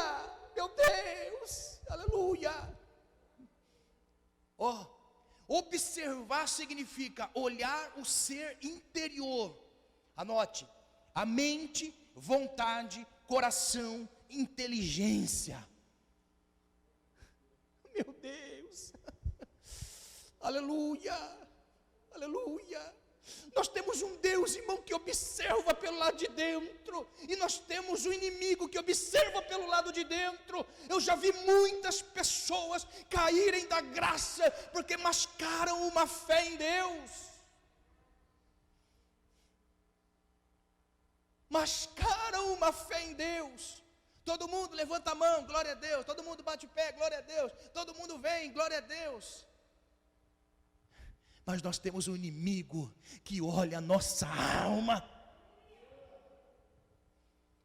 meu Deus, aleluia. Observar significa olhar o ser interior. Anote, a mente, vontade, coração, inteligência. Meu Deus, aleluia, aleluia. Nós temos um Deus, irmão, que observa pelo lado de dentro, e nós temos um inimigo que observa pelo lado de dentro. Eu já vi muitas pessoas caírem da graça, porque mascaram uma fé em Deus. Mascaram uma fé em Deus. Todo mundo levanta a mão, glória a Deus. Todo mundo bate o pé, glória a Deus. Todo mundo vem, glória a Deus. Mas nós temos um inimigo que olha a nossa alma.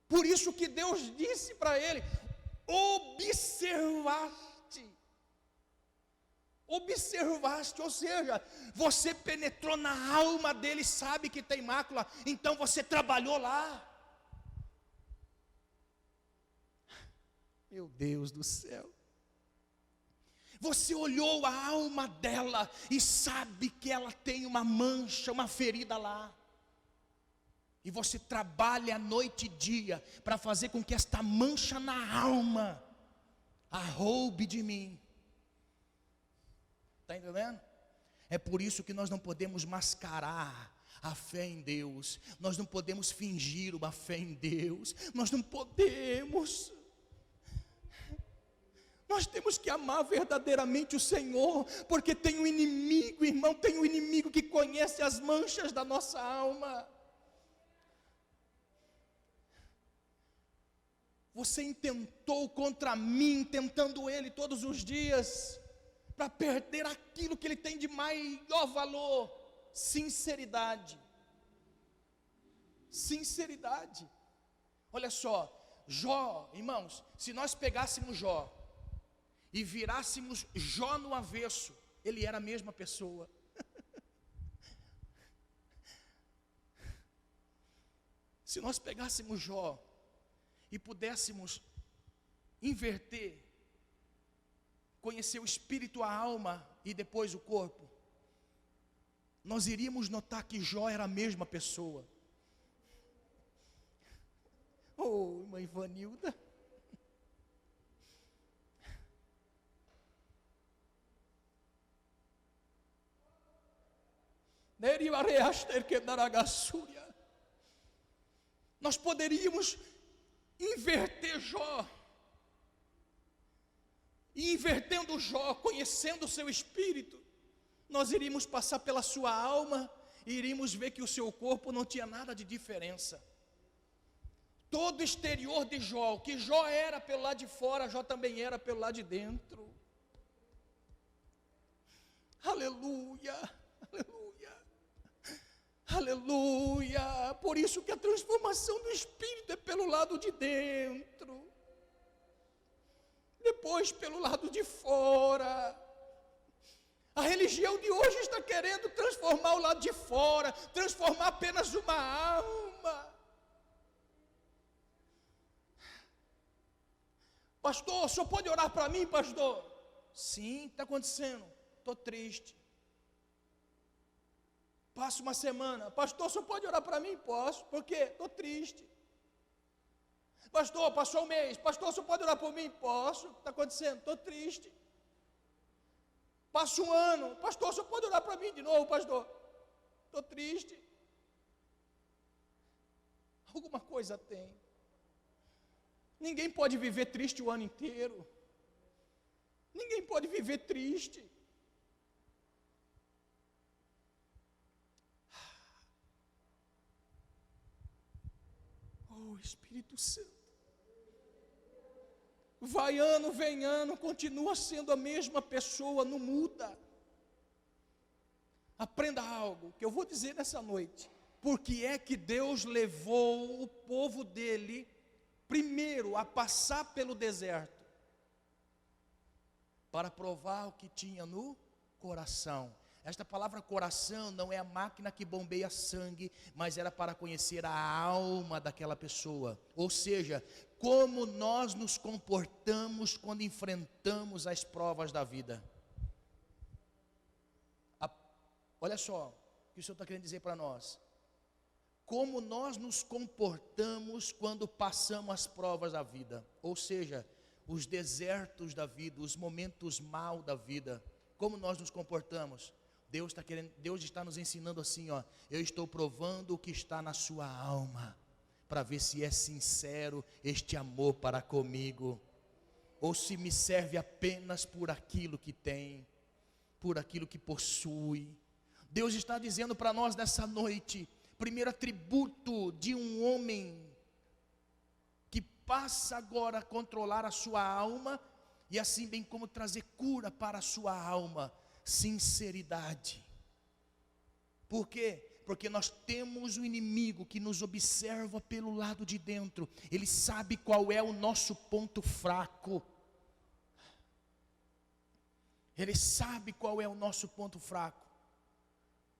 Por isso que Deus disse para ele, observaste, ou seja, você penetrou na alma dele, sabe que tem mácula, então você trabalhou lá. Meu Deus do céu. Você olhou a alma dela e sabe que ela tem uma mancha, uma ferida lá. E você trabalha noite e dia para fazer com que esta mancha na alma a roube de mim. Está entendendo? É por isso que nós não podemos mascarar a fé em Deus. Nós não podemos fingir uma fé em Deus. Nós não podemos. Nós temos que amar verdadeiramente o Senhor, porque tem um inimigo, irmão, tem um inimigo que conhece as manchas da nossa alma. Você intentou contra mim, tentando ele todos os dias, para perder aquilo que ele tem de maior valor: sinceridade. Sinceridade. Olha só, Jó, irmãos, se nós pegássemos Jó e virássemos Jó no avesso, ele era a mesma pessoa. Se nós pegássemos Jó e pudéssemos inverter, conhecer o espírito, a alma e depois o corpo, nós iríamos notar que Jó era a mesma pessoa. Oh, irmã Ivanilda. Nós poderíamos inverter Jó. E invertendo Jó, conhecendo o seu espírito, nós iríamos passar pela sua alma e iríamos ver que o seu corpo não tinha nada de diferença. Todo o exterior de Jó, o que Jó era pelo lado de fora, Jó também era pelo lado de dentro. Aleluia, aleluia, aleluia. Por isso que a transformação do espírito é pelo lado de dentro, depois pelo lado de fora. A religião de hoje está querendo transformar o lado de fora, transformar apenas uma alma. Pastor, o senhor pode orar para mim, pastor? Sim, está acontecendo. Estou triste. Passa uma semana. Pastor, o senhor pode orar para mim? Posso. Por quê? Estou triste. Pastor, passou um mês. Pastor, o senhor pode orar por mim? Posso. Está acontecendo? Estou triste. Passa um ano. Pastor, o senhor pode orar para mim de novo, pastor? Estou triste. Alguma coisa tem. Ninguém pode viver triste o ano inteiro. Ninguém pode viver triste. Oh, Espírito Santo. Vai ano, vem ano, continua sendo a mesma pessoa, não muda. Aprenda algo que eu vou dizer nessa noite. Por que é que Deus levou o povo dele primeiro a passar pelo deserto? Para provar o que tinha no coração. Esta palavra coração não é a máquina que bombeia sangue, mas era para conhecer a alma daquela pessoa. Ou seja, como nós nos comportamos quando enfrentamos as provas da vida. Olha só o que o Senhor está querendo dizer para nós. Como nós nos comportamos quando passamos as provas da vida. Ou seja, os desertos da vida, os momentos maus da vida. Como nós nos comportamos? Deus está nos ensinando assim, ó. Eu estou provando o que está na sua alma, para ver se é sincero este amor para comigo, ou se me serve apenas por aquilo que tem, por aquilo que possui. Deus está dizendo para nós nessa noite, primeiro atributo de um homem que passa agora a controlar a sua alma, e assim bem como trazer cura para a sua alma, sinceridade. Por quê? Porque nós temos um inimigo que nos observa pelo lado de dentro. Ele sabe qual é o nosso ponto fraco. Ele sabe qual é o nosso ponto fraco.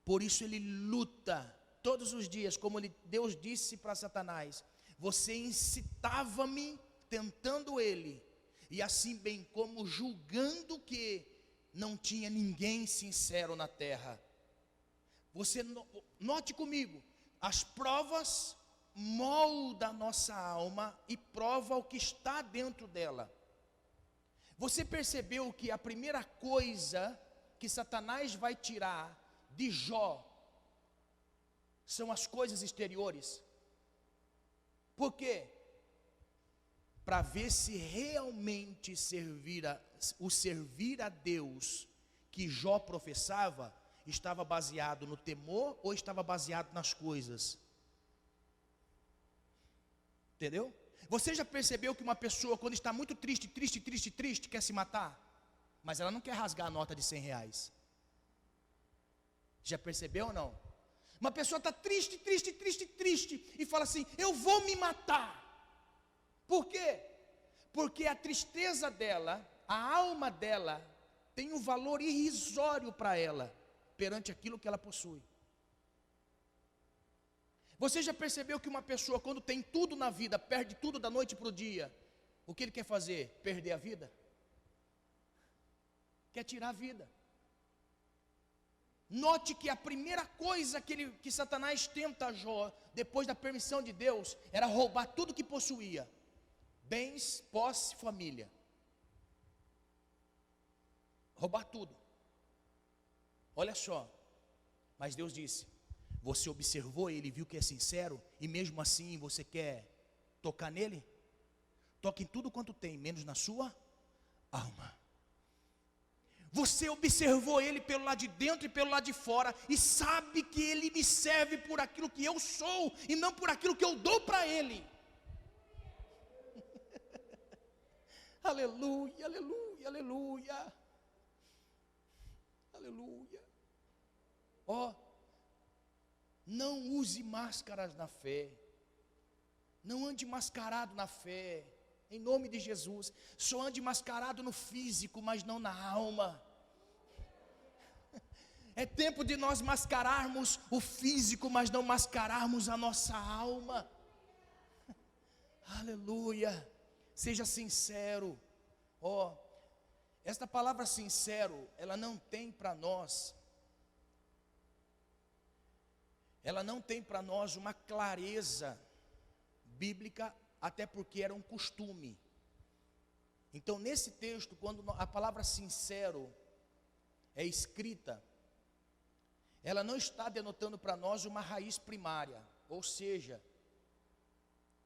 Por isso ele luta todos os dias, como Deus disse para Satanás: você incitava-me tentando ele, e assim bem como julgando que não tinha ninguém sincero na terra. Você note comigo, as provas moldam a nossa alma e prova o que está dentro dela. Você percebeu que a primeira coisa que Satanás vai tirar de Jó são as coisas exteriores? Por quê? Para ver se realmente o servir a Deus que Jó professava estava baseado no temor ou estava baseado nas coisas. Entendeu? Você já percebeu que uma pessoa, quando está muito triste, quer se matar? Mas ela não quer rasgar a nota de R$ 100. Já percebeu ou não? Uma pessoa está triste, e fala assim: eu vou me matar. Por quê? Porque a tristeza dela, a alma dela, tem um valor irrisório para ela, perante aquilo que ela possui. Você já percebeu que uma pessoa, quando tem tudo na vida, perde tudo da noite para o dia, o que ele quer fazer? Perder a vida? Quer tirar a vida. Note que a primeira coisa que Satanás tenta a Jó, depois da permissão de Deus, era roubar tudo que possuía: bens, posse, família. Roubar tudo. Olha só, mas Deus disse: você observou ele, viu que é sincero, e mesmo assim você quer tocar nele? Toque em tudo quanto tem, menos na sua alma. Você observou ele pelo lado de dentro e pelo lado de fora, e sabe que ele me serve por aquilo que eu sou, e não por aquilo que eu dou para ele. Aleluia, aleluia, aleluia. Aleluia. Ó, não use máscaras na fé. Não ande mascarado na fé. Em nome de Jesus. Só ande mascarado no físico, mas não na alma. É tempo de nós mascararmos o físico, mas não mascararmos a nossa alma. Aleluia. Seja sincero. Ó, esta palavra sincero, ela não tem para nós uma clareza bíblica, até porque era um costume. Então, nesse texto, quando a palavra sincero é escrita, ela não está denotando para nós uma raiz primária, ou seja,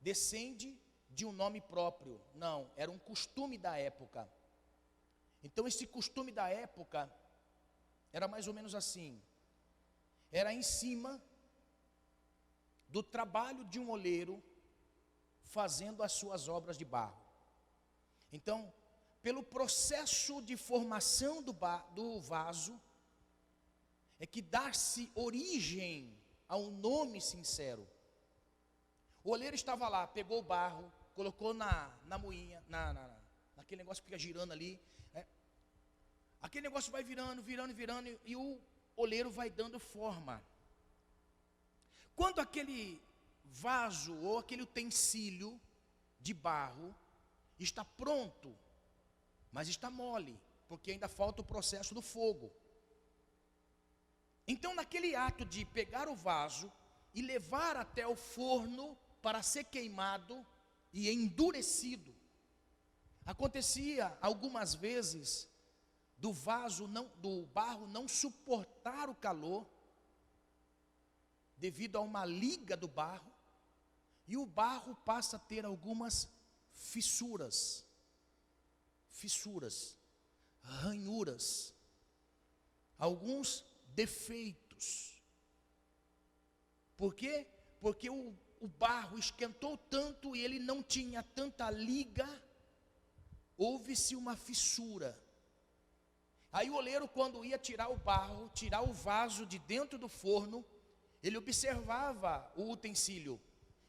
descende de um nome próprio. Não, era um costume da época. Então, esse costume da época era mais ou menos assim: era em cima do trabalho de um oleiro fazendo as suas obras de barro. Então, pelo processo de formação do vaso, é que dá-se origem ao nome sincero. O oleiro estava lá, pegou o barro, colocou na moinha, naquele negócio que fica girando ali, né? Aquele negócio vai virando, e o oleiro vai dando forma. Quando aquele vaso ou aquele utensílio de barro está pronto, mas está mole, porque ainda falta o processo do fogo. Então, naquele ato de pegar o vaso e levar até o forno para ser queimado e endurecido, acontecia algumas vezes do barro não suportar o calor, devido a uma liga do barro, e o barro passa a ter algumas fissuras, ranhuras, alguns defeitos. Por quê? Porque o barro esquentou tanto e ele não tinha tanta liga, houve-se uma fissura. Aí o oleiro, quando ia tirar o barro, tirar o vaso de dentro do forno, ele observava o utensílio.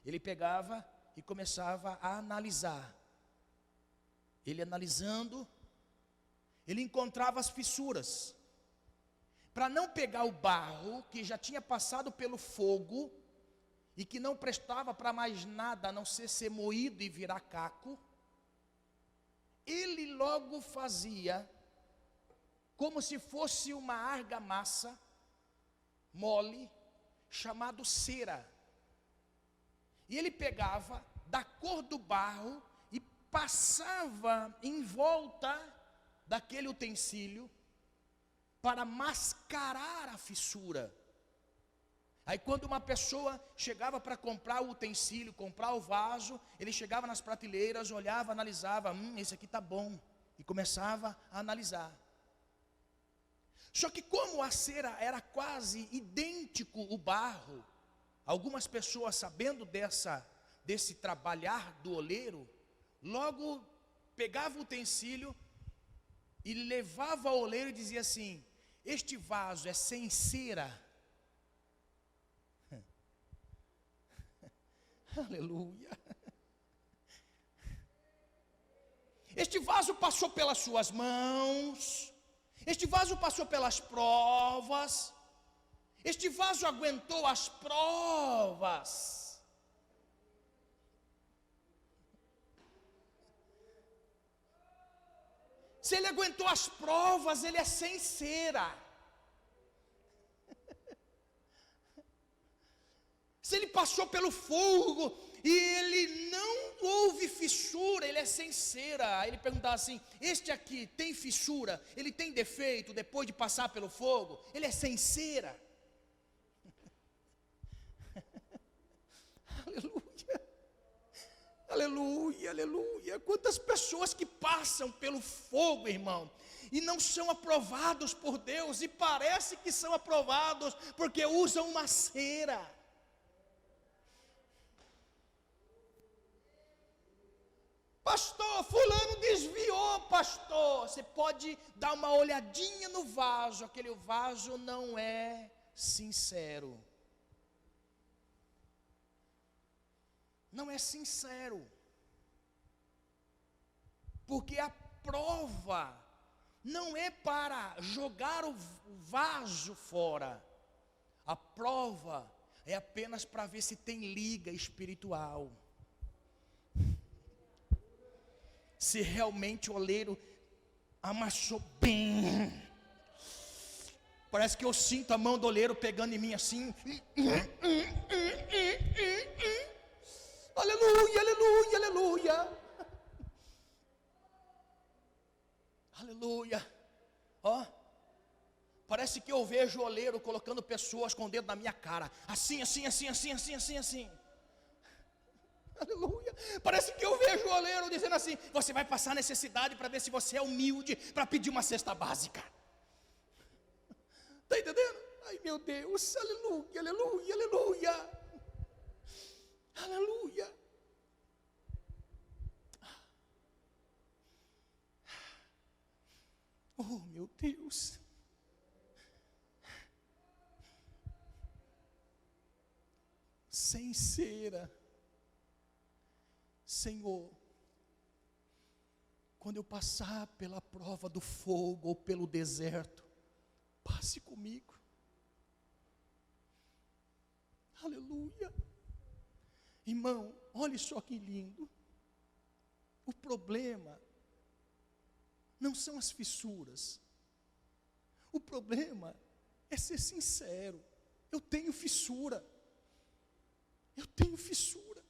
Ele pegava e começava a analisar. Ele analisando, ele encontrava as fissuras. Para não pegar o barro que já tinha passado pelo fogo e que não prestava para mais nada a não ser moído e virar caco, ele logo fazia como se fosse uma argamassa mole, chamado cera. E ele pegava da cor do barro e passava em volta daquele utensílio para mascarar a fissura. Aí quando uma pessoa chegava para comprar o utensílio, comprar o vaso, ele chegava nas prateleiras, olhava, analisava, esse aqui está bom, e começava a analisar. Só que como a cera era quase idêntico o barro, algumas pessoas, sabendo desse trabalhar do oleiro, logo pegava o utensílio e levava ao oleiro e dizia assim: este vaso é sem cera. Aleluia. Este vaso passou pelas suas mãos, este vaso passou pelas provas, este vaso aguentou as provas. Se ele aguentou as provas, ele é sem cera. Se ele passou pelo fogo e ele não houve fissura, ele é sem cera. Aí ele perguntava assim: este aqui tem fissura, ele tem defeito depois de passar pelo fogo? Ele é sem cera. Aleluia, aleluia, aleluia. Quantas pessoas que passam pelo fogo, irmão, e não são aprovados por Deus, e parece que são aprovados porque usam uma cera. Pastor, fulano desviou, pastor. Você pode dar uma olhadinha no vaso, aquele vaso não é sincero. Não é sincero. Porque a prova não é para jogar o vaso fora. A prova é apenas para ver se tem liga espiritual. Se realmente o oleiro amassou bem. Parece que eu sinto a mão do oleiro pegando em mim assim. Aleluia, aleluia, aleluia. Aleluia. Ó, parece que eu vejo o oleiro colocando pessoas com o dedo na minha cara. Assim, assim, assim, assim, assim, assim, assim. Aleluia. Parece que eu vejo o oleiro dizendo assim: você vai passar necessidade para ver se você é humilde para pedir uma cesta básica. Está entendendo? Ai meu Deus, aleluia, aleluia, aleluia. Aleluia. Oh meu Deus. Sem cera. Senhor, quando eu passar pela prova do fogo ou pelo deserto, passe comigo. Aleluia. Irmão, olhe só que lindo. O problema não são as fissuras. O problema é ser sincero. Eu tenho fissura. Eu tenho fissura.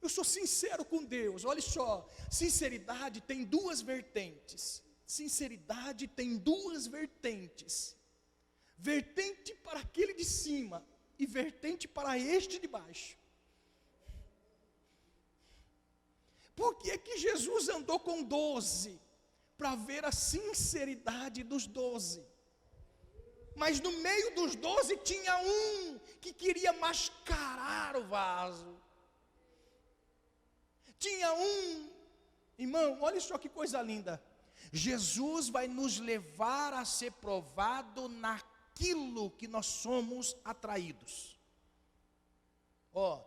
Eu sou sincero com Deus. Olha só, sinceridade tem duas vertentes. Sinceridade tem duas vertentes. Vertente para aquele de cima e vertente para este de baixo. Por que é que Jesus andou com 12? Para ver a sinceridade dos 12. Mas no meio dos 12 tinha um que queria mascarar o vaso. Tinha um, irmão, olha só que coisa linda. Jesus vai nos levar a ser provado naquilo que nós somos atraídos. Ó,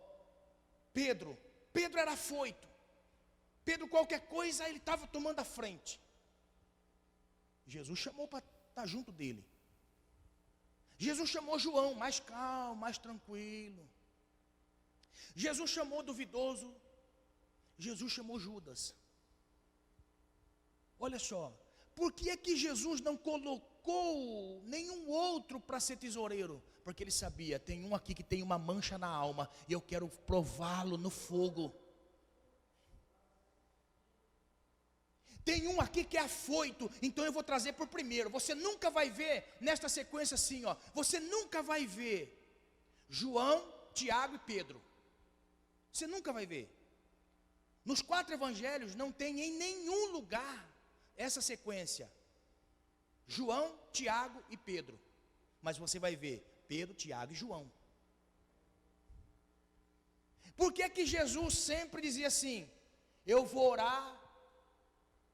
Pedro era afoito. Pedro, qualquer coisa, ele estava tomando a frente. Jesus chamou para estar junto dele. Jesus chamou João, mais calmo, mais tranquilo. Jesus chamou duvidoso. Jesus chamou Judas. Olha só, por que é que Jesus não colocou nenhum outro para ser tesoureiro? Porque ele sabia, tem um aqui que tem uma mancha na alma, e eu quero prová-lo no fogo. Tem um aqui que é afoito, então eu vou trazer por primeiro. Você nunca vai ver, nesta sequência assim, ó, você nunca vai ver João, Tiago e Pedro. Você nunca vai ver. Nos 4 evangelhos não tem em nenhum lugar essa sequência. João, Tiago e Pedro. Mas você vai ver Pedro, Tiago e João. Por que que Jesus sempre dizia assim: eu vou orar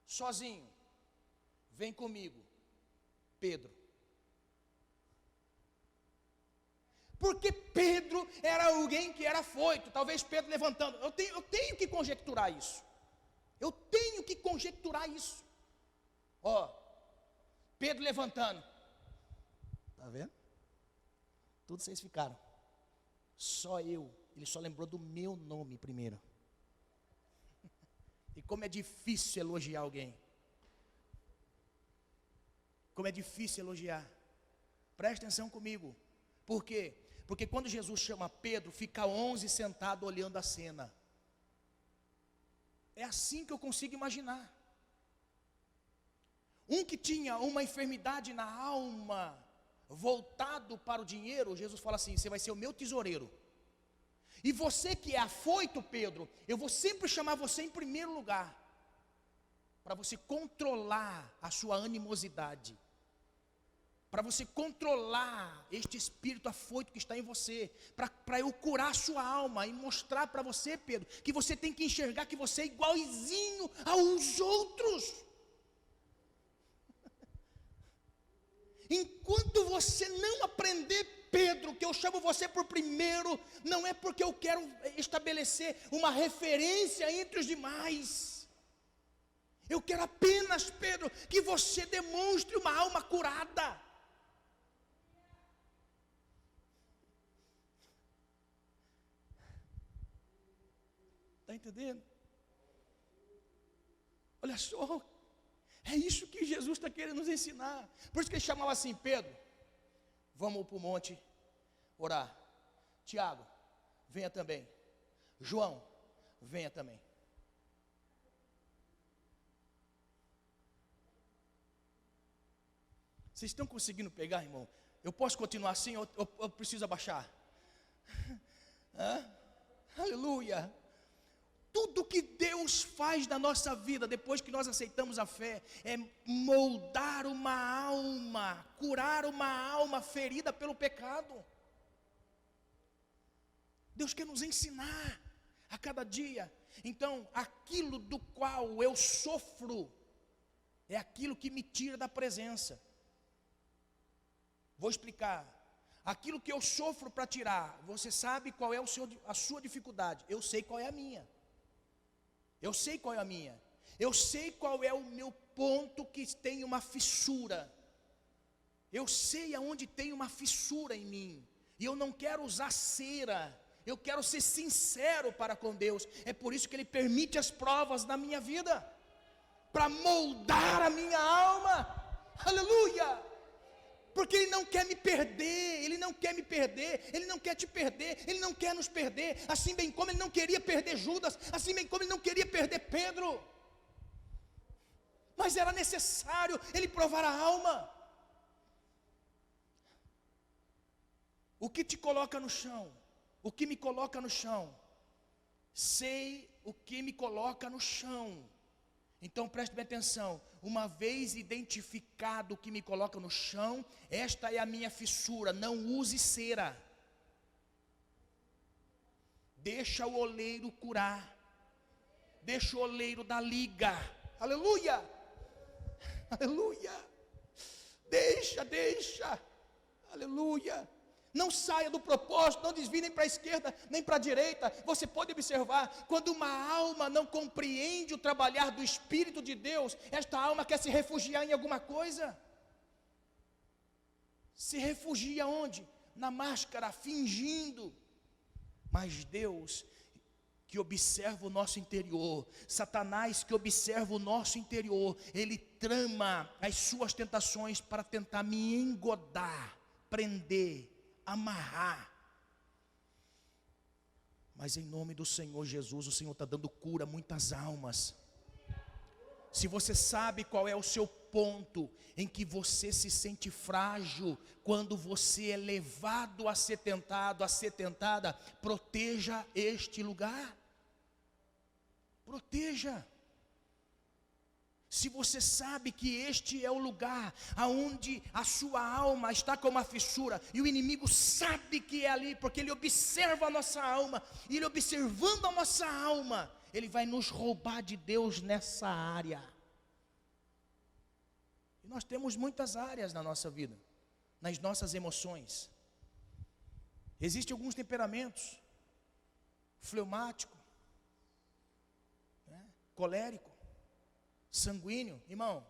sozinho, vem comigo, Pedro? Porque Pedro era alguém que era afoito. Talvez Pedro levantando, eu tenho que conjecturar isso. Eu tenho que conjecturar isso. Ó, Pedro levantando. Está vendo? Todos vocês ficaram. Só eu. Ele só lembrou do meu nome primeiro. E como é difícil elogiar alguém. Como é difícil elogiar. Preste atenção comigo. Por quê? Porque quando Jesus chama Pedro, fica 11 sentado olhando a cena. É assim que eu consigo imaginar. Um que tinha uma enfermidade na alma, voltado para o dinheiro, Jesus fala assim: você vai ser o meu tesoureiro. E você que é afoito, Pedro, eu vou sempre chamar você em primeiro lugar, para você controlar a sua animosidade, para você controlar este espírito afoito que está em você, para eu curar a sua alma e mostrar para você, Pedro, que você tem que enxergar que você é igualzinho aos outros. Enquanto você não aprender, Pedro, que eu chamo você por primeiro, não é porque eu quero estabelecer uma referência entre os demais. Eu quero apenas, Pedro, que você demonstre uma alma curada. Está entendendo? Olha só, é isso que Jesus está querendo nos ensinar. Por isso que ele chamava assim: Pedro, vamos para o monte orar. Tiago, venha também. João, venha também. Vocês estão conseguindo pegar, irmão? Eu posso continuar assim ou eu preciso abaixar? Aleluia! Tudo que Deus faz na nossa vida, depois que nós aceitamos a fé, é moldar uma alma, curar uma alma ferida pelo pecado. Deus quer nos ensinar a cada dia. Então, aquilo do qual eu sofro, é aquilo que me tira da presença. Vou explicar. Aquilo que eu sofro para tirar, você sabe qual é a sua dificuldade. Eu sei qual é a minha. Eu sei qual é a minha. Eu sei qual é o meu ponto que tem uma fissura. Eu sei aonde tem uma fissura em mim. E eu não quero usar cera. Eu quero ser sincero para com Deus. É por isso que Ele permite as provas na minha vida, para moldar a minha alma. Aleluia! Porque Ele não quer me perder, Ele não quer me perder, Ele não quer te perder, Ele não quer nos perder, assim bem como Ele não queria perder Judas, assim bem como Ele não queria perder Pedro. Mas era necessário Ele provar a alma. O que te coloca no chão? O que me coloca no chão? Sei o que me coloca no chão. Então preste bem atenção. Uma vez identificado o que me coloca no chão, esta é a minha fissura. Não use cera. Deixa o oleiro curar. Deixa o oleiro dar liga. Aleluia! Aleluia! Deixa. Aleluia! Não saia do propósito, não desvie nem para a esquerda, nem para a direita. Você pode observar, quando uma alma não compreende o trabalhar do Espírito de Deus, esta alma quer se refugiar em alguma coisa. Se refugia onde? Na máscara, fingindo. Mas Deus, que observa o nosso interior, Satanás, que observa o nosso interior, ele trama as suas tentações para tentar me engodar, prender, amarrar. Mas em nome do Senhor Jesus, o Senhor está dando cura a muitas almas. Se você sabe qual é o seu ponto em que você se sente frágil, quando você é levado a ser tentado, a ser tentada, proteja este lugar. Proteja. se você sabe que este é o lugar aonde a sua alma está com uma fissura, e o inimigo sabe que é ali, porque ele observa a nossa alma, e ele observando a nossa alma, ele vai nos roubar de Deus nessa área. E nós temos muitas áreas na nossa vida, nas nossas emoções. Existem alguns temperamentos: fleumático, né? Colérico, sanguíneo. Irmão,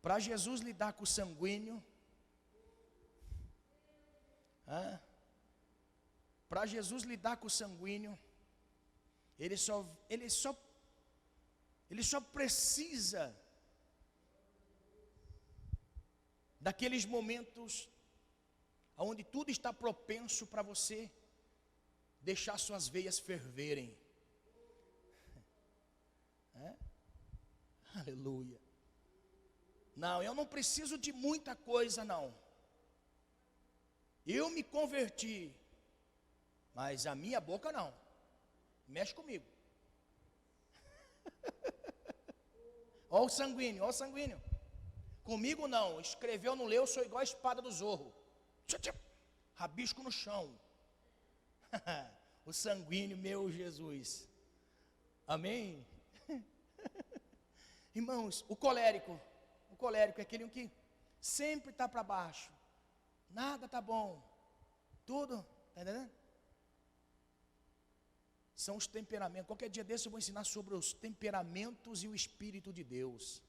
para Jesus lidar com o sanguíneo, para Jesus lidar com o sanguíneo, ele só precisa daqueles momentos onde tudo está propenso para você deixar suas veias ferverem. Aleluia. Não, eu não preciso de muita coisa, não. Eu me converti, mas a minha boca não. Mexe comigo. Ó o sanguíneo, ó o sanguíneo. Comigo não, escreveu, não leu, eu sou igual a espada do Zorro. Rabisco no chão. O sanguíneo, meu Jesus. Amém? Irmãos, o colérico é aquele que sempre está para baixo. Nada está bom. Tudo, está entendendo? São os temperamentos. Qualquer dia desse eu vou ensinar sobre os temperamentos e o Espírito de Deus.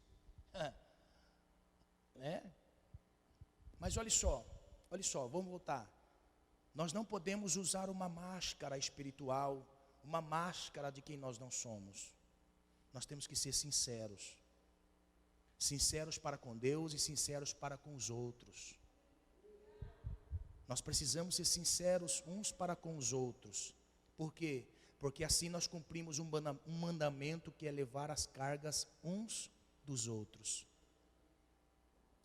Mas olha só, vamos voltar. Nós não podemos usar uma máscara espiritual, uma máscara de quem nós não somos. Nós temos que ser sinceros. Sinceros para com Deus e sinceros para com os outros. Nós precisamos ser sinceros uns para com os outros. Por quê? Porque assim nós cumprimos um mandamento, que é levar as cargas uns dos outros.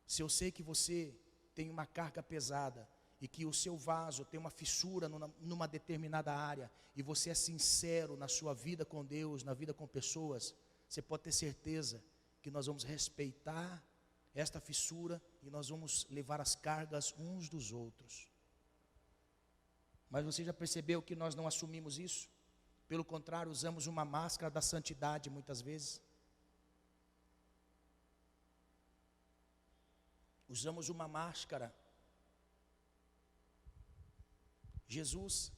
Se eu sei que você tem uma carga pesada e que o seu vaso tem uma fissura numa determinada área, e você é sincero na sua vida com Deus, na vida com pessoas, você pode ter certeza que nós vamos respeitar esta fissura e nós vamos levar as cargas uns dos outros. Mas você já percebeu que nós não assumimos isso? Pelo contrário, usamos uma máscara da santidade muitas vezes. Usamos uma máscara. Jesus,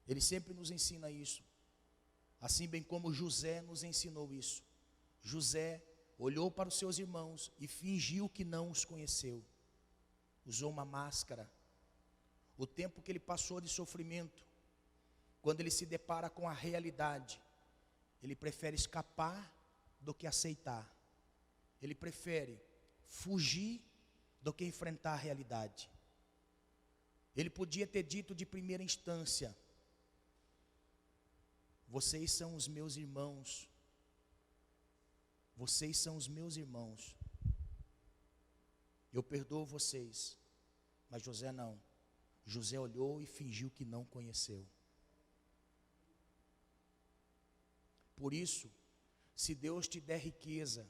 ele sempre nos ensina isso. Assim bem como José nos ensinou isso. José olhou para os seus irmãos e fingiu que não os conheceu. Usou uma máscara. O tempo que ele passou de sofrimento, quando ele se depara com a realidade, ele prefere escapar do que aceitar. Ele prefere fugir do que enfrentar a realidade. Ele podia ter dito de primeira instância: vocês são os meus irmãos. Vocês são os meus irmãos. Eu perdoo vocês. Mas José não. José olhou e fingiu que não conheceu. Por isso, se Deus te der riqueza,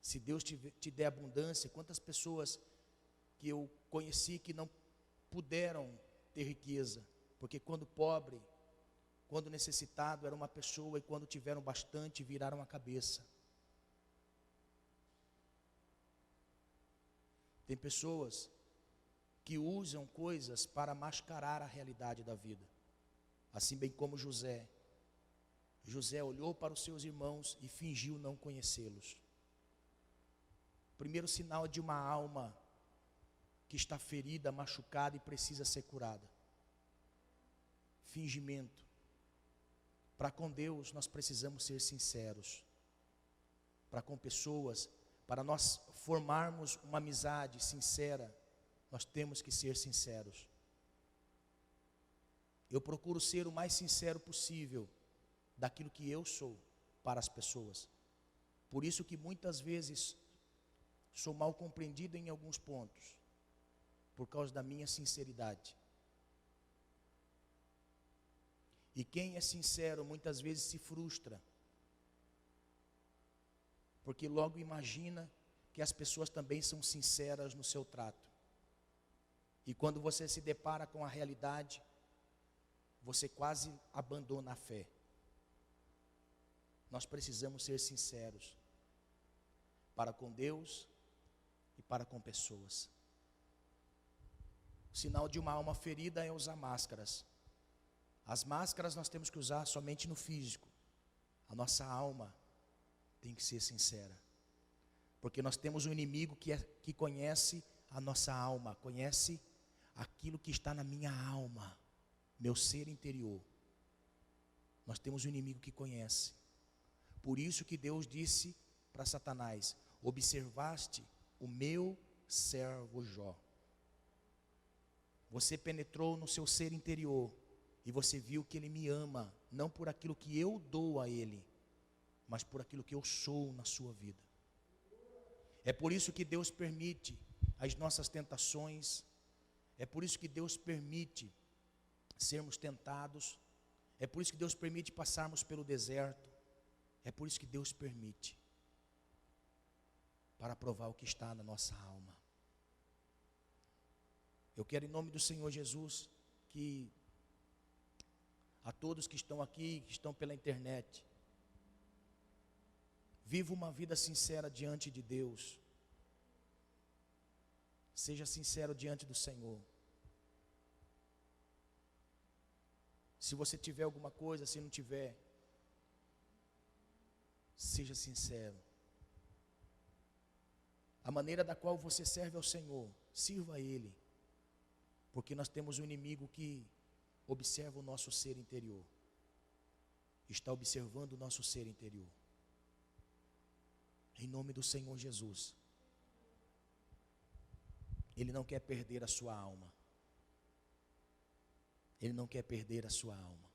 se Deus te der abundância, quantas pessoas que eu conheci que não puderam ter riqueza, porque quando pobre, quando necessitado era uma pessoa, e quando tiveram bastante viraram a cabeça. Tem pessoas que usam coisas para mascarar a realidade da vida, assim bem como José. José olhou para os seus irmãos e fingiu não conhecê-los. Primeiro sinal de uma alma que está ferida, machucada e precisa ser curada. Fingimento. Para com Deus nós precisamos ser sinceros. Para com pessoas, para nós formarmos uma amizade sincera, nós temos que ser sinceros. Eu procuro ser o mais sincero possível daquilo que eu sou para as pessoas. Por isso que muitas vezes sou mal compreendido em alguns pontos, por causa da minha sinceridade. E quem é sincero muitas vezes se frustra, porque logo imagina que as pessoas também são sinceras no seu trato. E quando você se depara com a realidade, você quase abandona a fé. Nós precisamos ser sinceros para com Deus e para com pessoas. O sinal de uma alma ferida é usar máscaras. As máscaras nós temos que usar somente no físico. A nossa alma tem que ser sincera, porque nós temos um inimigo que conhece a nossa alma, conhece aquilo que está na minha alma, meu ser interior. Nós temos um inimigo que conhece. Por isso que Deus disse para Satanás: observaste o meu servo Jó. Você penetrou no seu ser interior e você viu que ele me ama, não por aquilo que eu dou a ele, mas por aquilo que eu sou na sua vida. É por isso que Deus permite as nossas tentações, é por isso que Deus permite sermos tentados, é por isso que Deus permite passarmos pelo deserto, é por isso que Deus permite, para provar o que está na nossa alma. Eu quero, em nome do Senhor Jesus, que a todos que estão aqui, que estão pela internet, viva uma vida sincera diante de Deus. Seja sincero diante do Senhor. Se você tiver alguma coisa, se não tiver, seja sincero. A maneira da qual você serve ao Senhor, sirva a Ele, porque nós temos um inimigo que observa o nosso ser interior, está observando o nosso ser interior. Em nome do Senhor Jesus, Ele não quer perder a sua alma. Ele não quer perder a sua alma.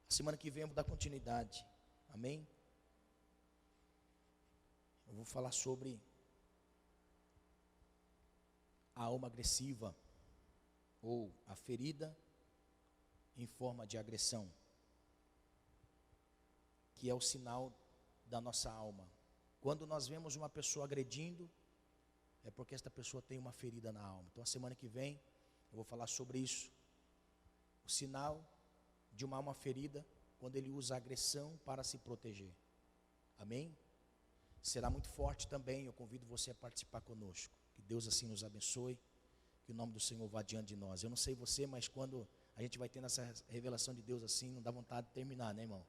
A semana que vem eu vou dar continuidade, amém? Eu vou falar sobre a alma agressiva, ou a ferida em forma de agressão, que é o sinal da nossa alma. Quando nós vemos uma pessoa agredindo, é porque esta pessoa tem uma ferida na alma. Então a semana que vem eu vou falar sobre isso. O sinal de uma alma ferida, quando ele usa a agressão para se proteger. Amém? Será muito forte também, eu convido você a participar conosco. Que Deus assim nos abençoe, que o nome do Senhor vá diante de nós. Eu não sei você, mas quando a gente vai tendo essa revelação de Deus assim, não dá vontade de terminar, né, irmão?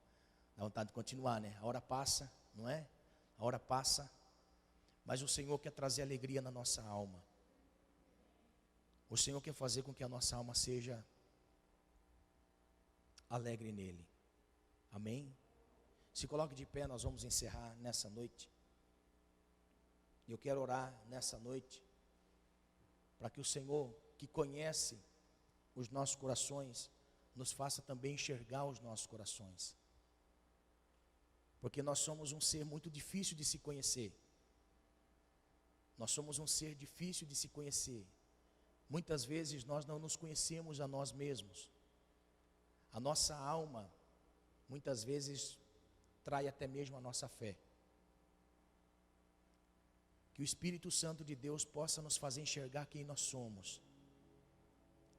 Dá vontade de continuar, né? A hora passa, não é? A hora passa, mas o Senhor quer trazer alegria na nossa alma. O Senhor quer fazer com que a nossa alma seja alegre nele. Amém? Se coloque de pé, nós vamos encerrar nessa noite. Eu quero orar nessa noite, para que o Senhor, que conhece os nossos corações, nos faça também enxergar os nossos corações. Porque nós somos um ser muito difícil de se conhecer. Nós somos um ser difícil de se conhecer. Muitas vezes nós não nos conhecemos a nós mesmos. A nossa alma, muitas vezes, trai até mesmo a nossa fé. Que o Espírito Santo de Deus possa nos fazer enxergar quem nós somos.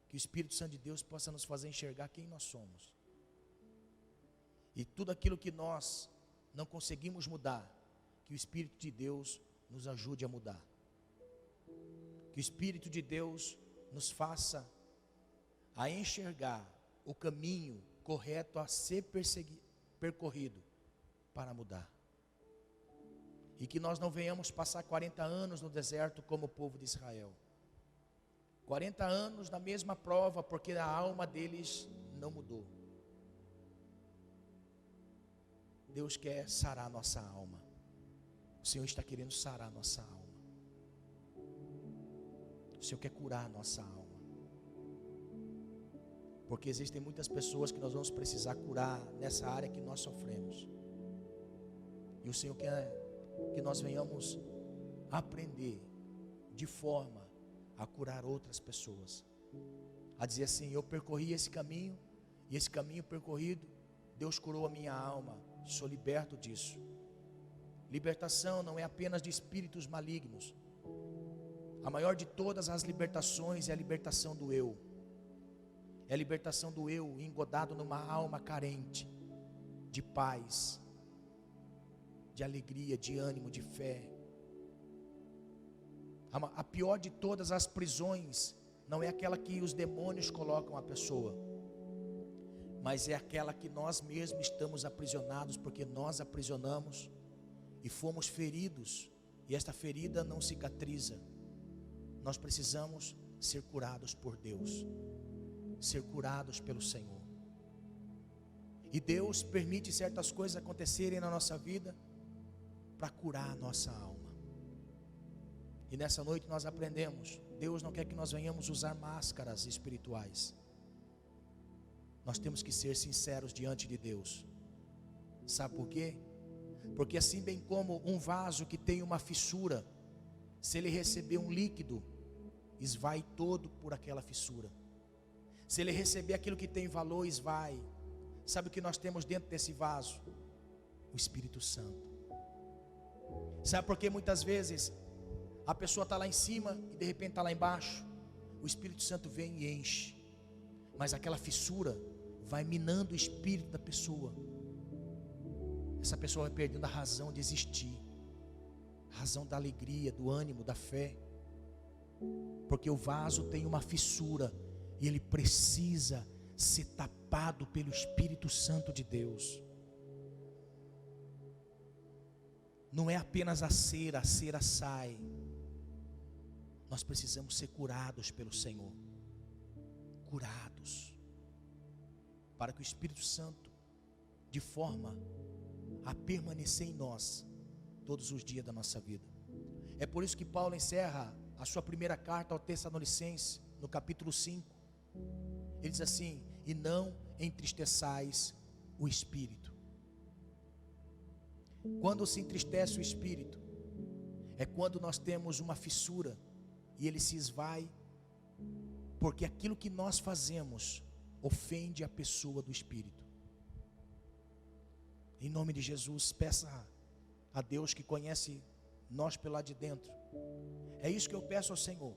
Que o Espírito Santo de Deus possa nos fazer enxergar quem nós somos. E tudo aquilo que nós não conseguimos mudar, que o Espírito de Deus nos ajude a mudar. Que o Espírito de Deus nos faça a enxergar o caminho correto a ser percorrido para mudar. E que nós não venhamos passar 40 anos no deserto como o povo de Israel. 40 anos na mesma prova, porque a alma deles não mudou. Deus quer sarar a nossa alma. O Senhor está querendo sarar a nossa alma. O Senhor quer curar a nossa alma. Porque existem muitas pessoas que nós vamos precisar curar nessa área que nós sofremos. E o Senhor quer que nós venhamos aprender de forma a curar outras pessoas. A dizer assim: eu percorri esse caminho, e esse caminho percorrido, Deus curou a minha alma, sou liberto disso. Libertação não é apenas de espíritos malignos. A maior de todas as libertações é a libertação do eu. É a libertação do eu engodado numa alma carente de paz, de alegria, de ânimo, de fé. A pior de todas as prisões não é aquela que os demônios colocam a pessoa, mas é aquela que nós mesmos estamos aprisionados, porque nós aprisionamos e fomos feridos, e esta ferida não cicatriza. Nós precisamos ser curados por Deus, ser curados pelo Senhor. E Deus permite certas coisas acontecerem na nossa vida para curar a nossa alma. E nessa noite nós aprendemos, Deus não quer que nós venhamos usar máscaras espirituais. Nós temos que ser sinceros diante de Deus. Sabe por quê? Porque assim bem como um vaso que tem uma fissura, se ele receber um líquido, esvai todo por aquela fissura. Se ele receber aquilo que tem valor, esvai. Sabe o que nós temos dentro desse vaso? O Espírito Santo. Sabe por que muitas vezes a pessoa está lá em cima e de repente está lá embaixo? O Espírito Santo vem e enche, mas aquela fissura vai minando o espírito da pessoa. Essa pessoa vai perdendo a razão de existir, a razão da alegria, do ânimo, da fé, porque o vaso tem uma fissura e ele precisa ser tapado pelo Espírito Santo de Deus. Não é apenas a cera sai. Nós precisamos ser curados pelo Senhor, curados, para que o Espírito Santo, de forma a permanecer em nós todos os dias da nossa vida. É por isso que Paulo encerra a sua primeira carta ao Tessalonicenses, no capítulo 5. Ele diz assim: e não entristeçais o Espírito. Quando se entristece o Espírito, é quando nós temos uma fissura e ele se esvai, porque aquilo que nós fazemos ofende a pessoa do Espírito. Em nome de Jesus, peça a Deus que conhece nós pelo lado de dentro. É isso que eu peço ao Senhor.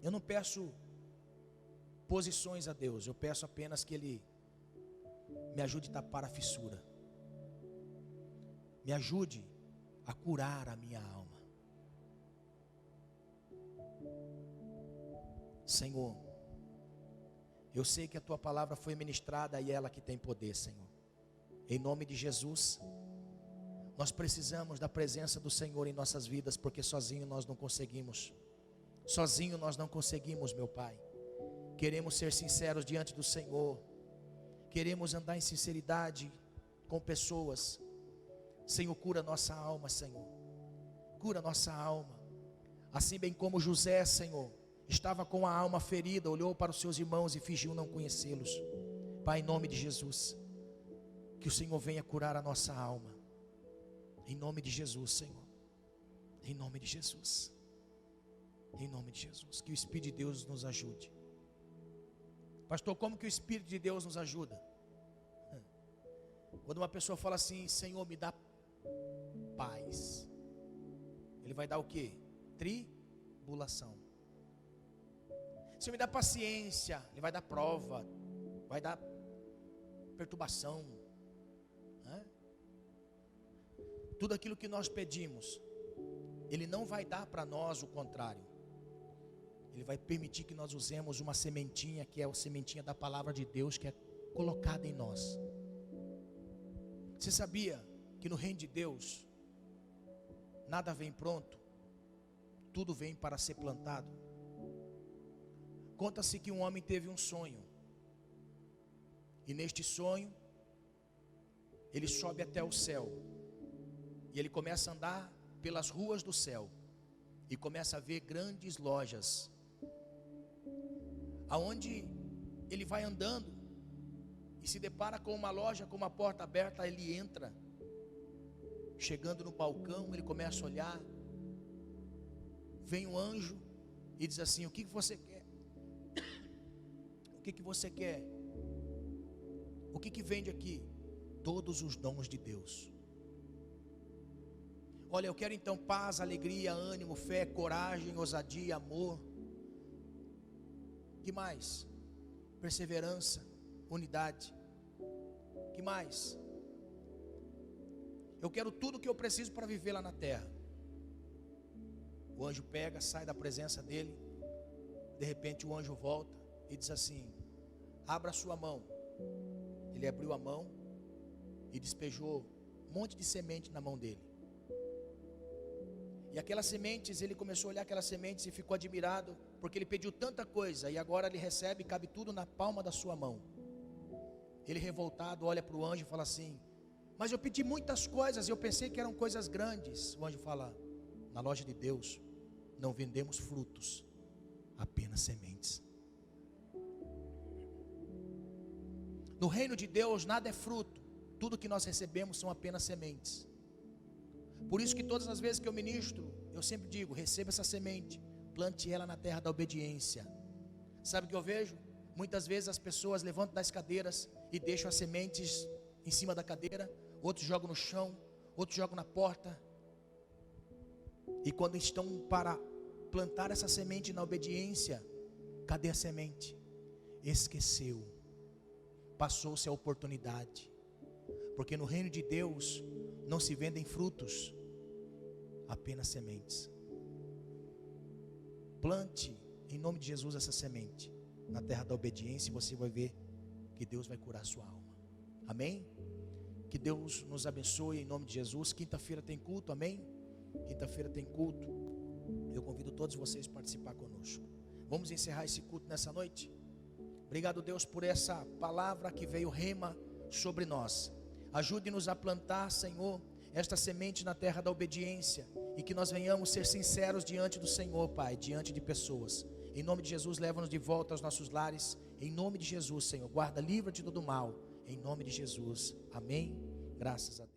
Eu não peço posições a Deus, eu peço apenas que Ele me ajude a tapar a fissura, me ajude a curar a minha alma. Senhor, eu sei que a Tua palavra foi ministrada e ela que tem poder, Senhor. Em nome de Jesus, nós precisamos da presença do Senhor em nossas vidas, porque sozinho nós não conseguimos. Sozinho nós não conseguimos, meu Pai. Queremos ser sinceros diante do Senhor. Queremos andar em sinceridade com pessoas. Senhor, cura nossa alma, Senhor. Cura nossa alma. Assim bem como José, Senhor, estava com a alma ferida, olhou para os seus irmãos e fingiu não conhecê-los. Pai, em nome de Jesus, que o Senhor venha curar a nossa alma. Em nome de Jesus, Senhor. Em nome de Jesus. Em nome de Jesus. Que o Espírito de Deus nos ajude. Pastor, como que o Espírito de Deus nos ajuda? Quando uma pessoa fala assim: Senhor, me dá paz, Ele vai dar o quê? Tribulação. Senhor, me dá paciência, Ele vai dar prova, vai dar perturbação. Tudo aquilo que nós pedimos, Ele não vai dar para nós o contrário. Ele vai permitir que nós usemos uma sementinha, que é a sementinha da palavra de Deus, que é colocada em nós. Você sabia que no reino de Deus nada vem pronto, tudo vem para ser plantado? Conta-se que um homem teve um sonho, e neste sonho ele sobe até o céu, e ele começa a andar pelas ruas do céu, e começa a ver grandes lojas, aonde ele vai andando, e se depara com uma loja com uma porta aberta. Ele entra, chegando no balcão, ele começa a olhar, vem um anjo e diz assim: o que você quer? O que você quer? O que vende aqui? Todos os dons de Deus. Olha, eu quero então paz, alegria, ânimo, fé, coragem, ousadia, amor. Que mais? Perseverança, unidade. Que mais? Eu quero tudo que eu preciso para viver lá na terra. O anjo pega, sai da presença dele. De repente o anjo volta e diz assim: abra a sua mão. Ele abriu a mão e despejou um monte de semente na mão dele. E aquelas sementes, ele começou a olhar aquelas sementes e ficou admirado, porque ele pediu tanta coisa e agora ele recebe, cabe tudo na palma da sua mão. Ele revoltado olha para o anjo e fala assim: mas eu pedi muitas coisas, eu pensei que eram coisas grandes. O anjo fala: na loja de Deus não vendemos frutos, apenas sementes. No reino de Deus nada é fruto, tudo que nós recebemos são apenas sementes. Por isso que todas as vezes que eu ministro, eu sempre digo: receba essa semente, plante ela na terra da obediência. Sabe o que eu vejo? Muitas vezes as pessoas levantam das cadeiras e deixam as sementes em cima da cadeira, outros jogam no chão, outros jogam na porta. E quando estão para plantar essa semente na obediência, cadê a semente? Esqueceu, passou-se a oportunidade. Porque no reino de Deus não se vendem frutos, apenas sementes. Plante em nome de Jesus essa semente na terra da obediência e você vai ver que Deus vai curar a sua alma. Amém? Que Deus nos abençoe em nome de Jesus. Quinta-feira tem culto, amém? Quinta-feira tem culto. Eu convido todos vocês a participar conosco. Vamos encerrar esse culto nessa noite. Obrigado, Deus, por essa palavra que veio rema sobre nós. Ajude-nos a plantar, Senhor, esta semente na terra da obediência, e que nós venhamos ser sinceros diante do Senhor, Pai, diante de pessoas. Em nome de Jesus, leva-nos de volta aos nossos lares. Em nome de Jesus, Senhor, guarda, livra de todo mal. Em nome de Jesus, amém. Graças a Deus.